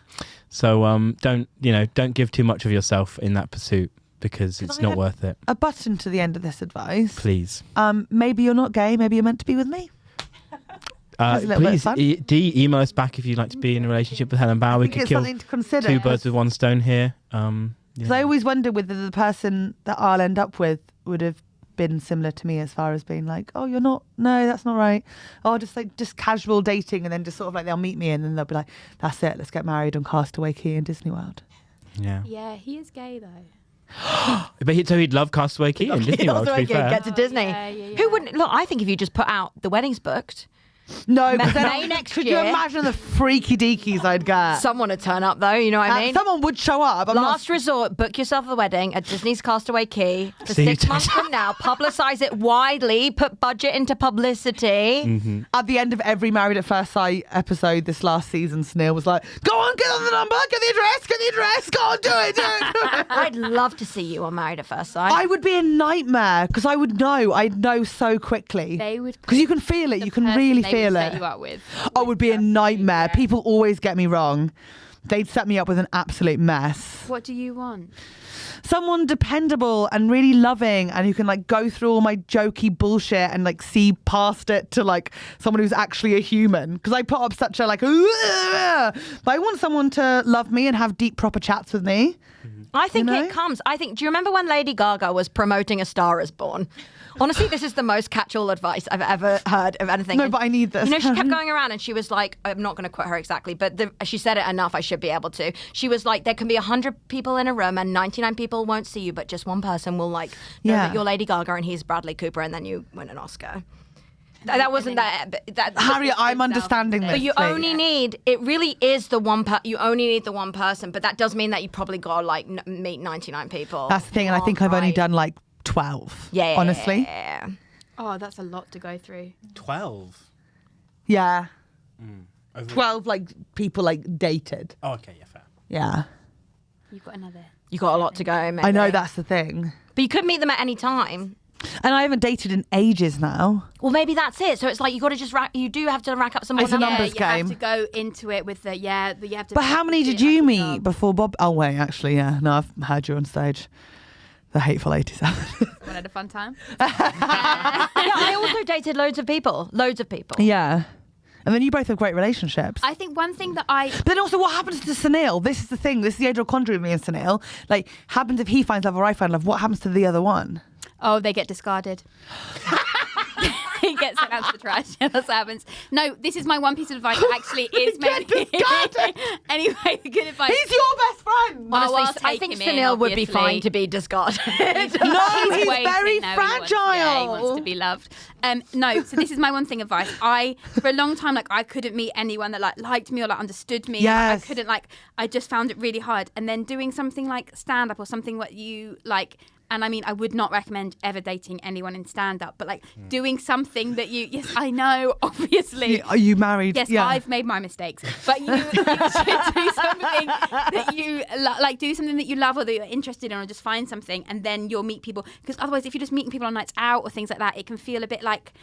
So don't give too much of yourself in that pursuit, because it's I not had- worth it. A button to the end of this advice. Please, Maybe you're not gay. Maybe you're meant to be with me. That's a little bit of please fun. email us back if you'd like to be in a relationship with Helen Bauer. We think could it's kill something to consider. two birds with one stone here. Because I always wonder whether the person that I'll end up with would have been similar to me as far as being like, oh, you're not, no, that's not right. Oh, just casual dating, and then just sort of like they'll meet me and then they'll be like, that's it, let's get married on Castaway Key in Disney World. Yeah. Yeah, he is gay though. But he'd love Castaway Key and Disney World, to be fair. Get to Disney. Yeah. Who wouldn't? Look, I think if you just put out the wedding's booked, No, May but then next could year. you imagine the freaky deekies I'd get? someone would turn up though. You know what I mean? Someone would show up. I'm Last resort, book yourself a wedding at Disney's Castaway Key for See, 6 months from now. Publicise it widely. Put budget into publicity. at the end of every Married at First Sight episode this last season, Snail was like, go on, get on the number, get the address, go on, do it. I'd love to see you on Married at First Sight. I would be a nightmare because I'd know so quickly. They would Because you can feel it, the you can person really they feel would it. set you up with Oh, it would be a just nightmare. yeah. People always get me wrong. They'd set me up with an absolute mess. What do you want? Someone dependable and really loving and who can like go through all my jokey bullshit and like see past it to like someone who's actually a human. Because I put up such a like, but I want someone to love me and have deep proper chats with me. I think You know? it comes. I think. Do you remember when Lady Gaga was promoting A Star Is Born? Honestly, this is the most catch-all advice I've ever heard of anything. No, And, but I need this. You know, she kept going around and she was like, I'm not going to quote her exactly, but she said it enough, I should be able to. She was like, there can be 100 people in a room and 99 people won't see you, but just one person will like know Yeah. that you're Lady Gaga and he's Bradley Cooper, and then you win an Oscar. That wasn't that. Harriet, I'm understanding this. But you please. only need, it really is the one, you only need the one person, but that does mean that you probably got to like meet 99 people. That's the thing, and I think I've only done like 12. Yeah. Honestly. Oh, that's a lot to go through. 12. Yeah. 12 like people like dated. Oh, okay, yeah, fair. Yeah. You've got another. You got a lot to go, maybe. I know that's the thing. But you could meet them at any time. And I haven't dated in ages now. Well, maybe that's it. So it's like you got to just you do have to rack up some more It's a numbers. numbers you game. have to go into it with you have to. But how many did you meet before Bob? Oh, wait, actually, yeah. No, I've heard you on stage. The Hateful 87. One had a fun time. Yeah, I also dated loads of people. Yeah. And then you both have great relationships. I think one thing that But then also, what happens to Sunil? This is the thing. This is the age of quandary with me and Sunil. Like, happens if he finds love or I find love. What happens to the other one? Oh, they get discarded. He gets sent out to the trash. Yeah, that's what happens. No, this is my one piece of advice that actually is maybe. Anyway, good advice. He's your best friend. Honestly, I'll I take think him in, Sunil would be obviously. fine to be discarded. No, he's waiting. very No, fragile. He wants to be loved. No, so this is my one thing advice. For a long time, like I couldn't meet anyone that like liked me or like understood me. Yes. I couldn't I just found it really hard. And then doing something like stand up or something what you like. And I mean, I would not recommend ever dating anyone in stand-up, but like doing something that yes, I know, obviously. Are you married? Yes, yeah. I've made my mistakes, but you should do something that you like. Do something that you love or that you're interested in, or just find something, and then you'll meet people. Because otherwise, if you're just meeting people on nights out or things like that, it can feel a bit like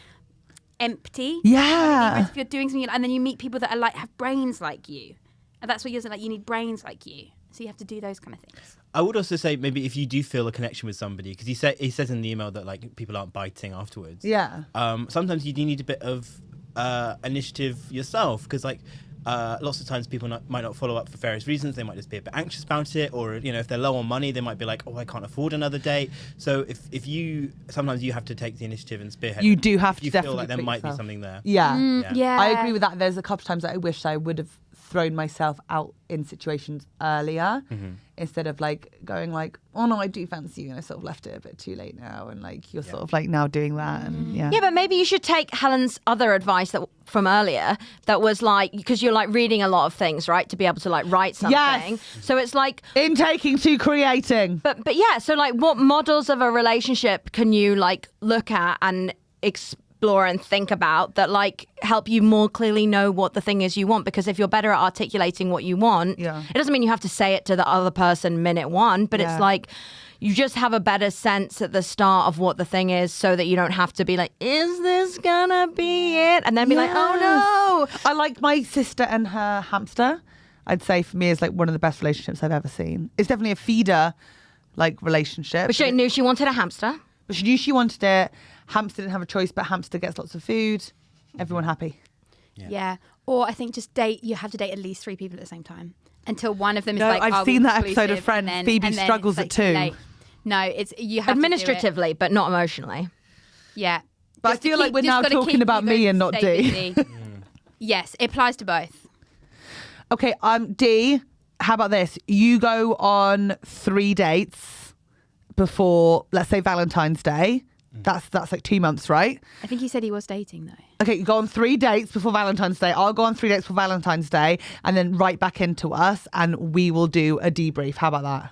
empty. Yeah. Whereas if you're doing something, and then you meet people that are like have brains like you, and that's what you're saying. Like you need brains like you, so you have to do those kind of things. I would also say maybe if you do feel a connection with somebody, because he says in the email that like people aren't biting afterwards. Yeah. Sometimes you do need a bit of initiative yourself, because like lots of times people might not follow up for various reasons. They might just be a bit anxious about it, or if they're low on money, they might be like, oh, I can't afford another date. So if you sometimes you have to take the initiative and spearhead. You do have to you definitely feel like there put might be yourself. something there. Yeah. Yeah. I agree with that. There's a couple of times that I wish I would have thrown myself out in situations earlier instead of like going like, oh no, I do fancy you, and I sort of left it a bit too late now, and like you're sort of like now doing that, and yeah. Yeah, but maybe you should take Helen's other advice from earlier that was like, because you're like reading a lot of things, right, to be able to like write something. Yes. So it's like Intaking to creating. But yeah, so like what models of a relationship can you like look at and explore and think about that like help you more clearly know what the thing is you want? Because if you're better at articulating what you want, Yeah. it doesn't mean you have to say it to the other person minute one, but Yeah. it's like you just have a better sense at the start of what the thing is, so that you don't have to be like, is this gonna be it? And then be like, oh no. I like my sister and her hamster. I'd say for me is like one of the best relationships I've ever seen. It's definitely a feeder like relationship. But she knew she wanted a hamster. But she knew she wanted it. Hamster didn't have a choice, but hamster gets lots of food. Everyone happy. Yeah. Or I think you have to date at least 3 people at the same time until one of them is No, like, I've oh, seen we're that episode of exclusive, Friends. and Phoebe and struggles it's at like 2. late. No, it's you have Administratively, but not emotionally. to do it. Yeah. But I Just to feel like we're just now gotta talking keep about you me guys and not stay D. busy. Yes, it applies to both. Okay, D, how about this? You go on 3 dates before, let's say, Valentine's Day. That's like 2 months, right? I think he said he was dating though. Okay, you go on 3 dates before Valentine's Day. I'll go on 3 dates for Valentine's Day, and then right back into us, and we will do a debrief. How about that?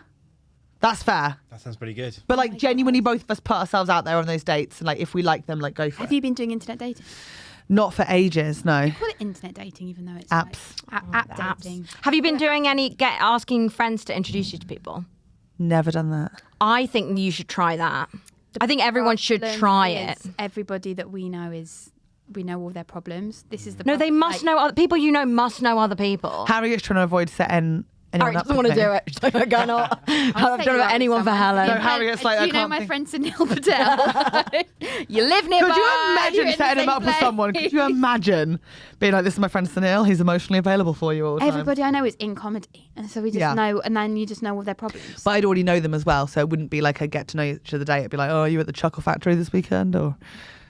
That's fair. That sounds pretty good. But like genuinely, both of us put ourselves out there on those dates, and like if we like them, like go for Have it. you been doing internet dating? Not for ages, no. Call it internet dating, even though it's Apps. Like, app dating. Have you been doing asking friends to introduce you to people? Never done that. I think you should try that. I think everyone should Problem try is it. Everybody that we know we know all their problems. This is the No, they problem. must know other people. You know, must know other people. Harriet's trying to avoid setting anyone Harriet up. doesn't want to with me. do it. She's like, I cannot. I've set done you about up anyone with for someone. Helen. No, Harriet's like, I you know can't my think. friend Sunil Patel. You live nearby. Could you you're imagine in the setting him same up with place. someone? Could you imagine being like, this is my friend Sunil, he's emotionally available for you all the time. Everybody I know is in comedy, and so we just Yeah. know, and then you just know all their problems. But I'd already know them as well, so it wouldn't be like a get to know each other date. It'd be like, oh, are you at the Chuckle Factory this weekend? Or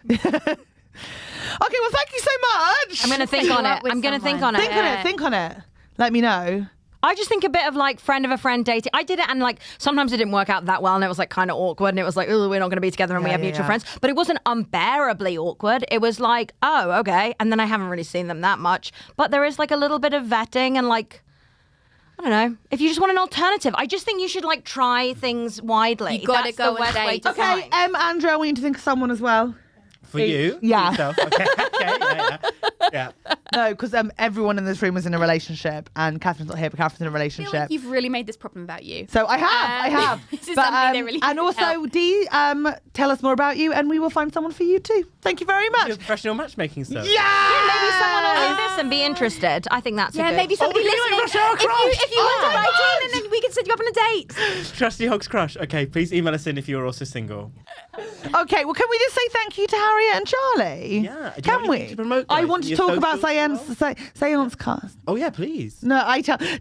Okay, well, thank you so much. I'm going to think on it. with I'm going to think someone. on it. Think on it. Let me know. I just think a bit of like friend of a friend dating. I did it, and like sometimes it didn't work out that well, and it was like kind of awkward, and it was like, oh, we're not going to be together, and we have mutual friends. But it wasn't unbearably awkward. It was like, oh, okay, and then I haven't really seen them that much. But there is like a little bit of vetting, and like, I don't know, if you just want an alternative, I just think you should like try things widely. You gotta That's go the and best way date. to Okay, find. Andrew, I want you to think of someone as well. For you? Yeah. Yourself? Okay. Yeah. No, because everyone in this room was in a relationship, and Catherine's not here, but Catherine's in a I feel relationship. like you've really made this problem about you. So I have. This is But, something they really and need also, help. Dee, tell us more about you, and we will find someone for you too. Thank you very much. You're professional matchmaking stuff. Yeah! Maybe someone will hear this and be interested. I think that's a Yeah, good. maybe somebody we can listening. like rush our crush. If you want Oh to my write God. in, and then we can set you up on a date. Trusty Hogs Crush. Okay, please email us in if you're also single. Okay, well, can we just say thank you to Harriet and Charlie? Yeah. Do you Can want we? anything to promote, I guys? want to Your talk about socials as SeanceCast. Oh, yeah, please. No,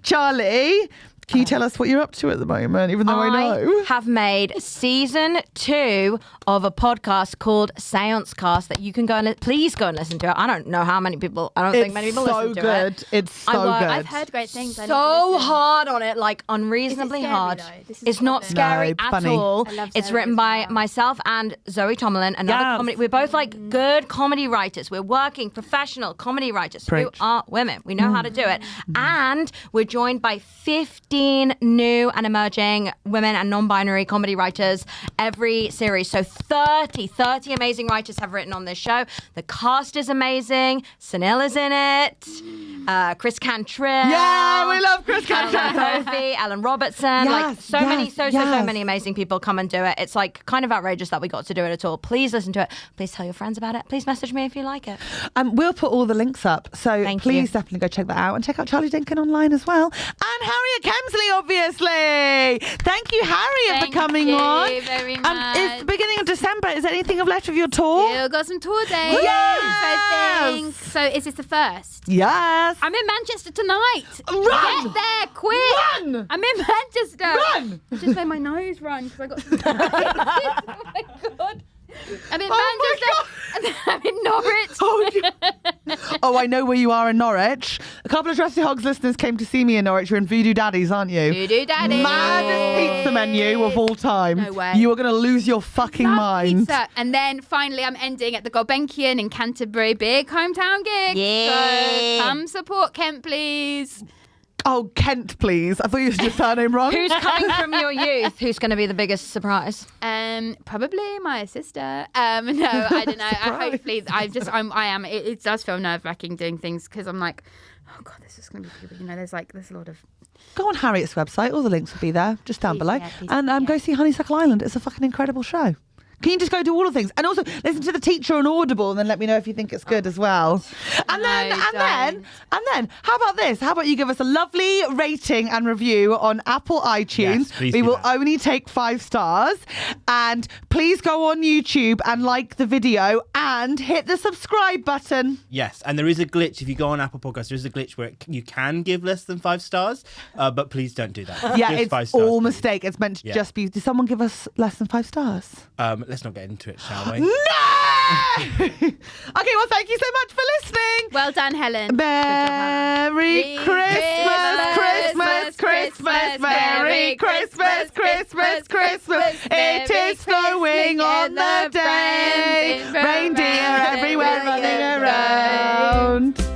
Charlie, can you tell us what you're up to at the moment, even though I know? have made season 2 of a podcast called SeanceCast that you can go and please go and listen to it. I don't know how many people. I don't think many people listen to it. It's so I work- good. I've heard great things. I need to So listen. hard on it, like unreasonably scary, hard. though? This is It's the not problem. scary No, at funny. all. I love It's Zoe written as by well. myself and Zoe Tomlin, another Yes. comedy. We're both like good comedy writers. We're working professional comedy writers who Preach. are women. We know how to do it. And we're joined by 15 new and emerging women and non-binary comedy writers every series. So 30 amazing writers have written on this show. The cast is amazing. Sunil is in it. Chris Cantrell. Yeah, we love Chris Carol Cantrell. Kofi, Alan Robertson, like Yes, so many, yes, so yes. many amazing people come and do it. It's like kind of outrageous that we got to do it at all. Please listen to it. Please tell your friends about it. Please message me if you like it. We'll put all the links up, so Thank please you. definitely go check that out and check out Charlie Dinkin online as well. And Harriet Kemsley, obviously. Thank you, Harriet, Thank for coming you on. very It's much. the beginning of December. Is there anything left of your tour? Still got some tour days. Yes! I think. So is this the first? Yes. I'm in Manchester tonight. Run! Get there, quick! Run! I'm in Manchester. Run! I just made my nose run because I got some. Oh my god! I'm in Manchester. And then I'm in Norwich. Oh, I know where you are in Norwich. A couple of Trusty Hogs listeners came to see me in Norwich. You're in Voodoo Daddies, aren't you? Voodoo Daddy. Maddest pizza menu of all time. No way. You are going to lose your fucking Love mind. pizza. And then finally I'm ending at the Gulbenkian in Canterbury. Big hometown gig. Yeah. So come support Kent, please. Oh, Kent, please. I thought you said your surname wrong. Who's coming from your youth? Who's going to be the biggest surprise? Probably my sister. No, I don't know. I am. It does feel nerve-wracking doing things because I'm like, oh god, this is going to be people. You know, there's a lot of. Go on Harriet's website. All the links will be there, just down Please, below. yeah, please, And yeah. go see Honeysuckle Island. It's a fucking incredible show. Can you just go do all the things? And also listen to the teacher on Audible and then let me know if you think it's good as well. And then, how about this? How about you give us a lovely rating and review on Apple iTunes? Yes, please we do will that. only take 5 stars. And please go on YouTube and like the video and hit the subscribe button. Yes, and there is a glitch. If you go on Apple Podcasts, there is a glitch where you can give less than 5 stars, but please don't do that. Yeah, Just it's 5 stars, all please. mistake. It's meant to Yeah. just be. Did someone give us less than 5 stars? Let's not get into it, shall we? No! Okay, well, thank you so much for listening. Well done, Helen. Merry Christmas, Christmas, Christmas, Merry Christmas, Christmas, Christmas. It is snowing on the day. Reindeer everywhere running around.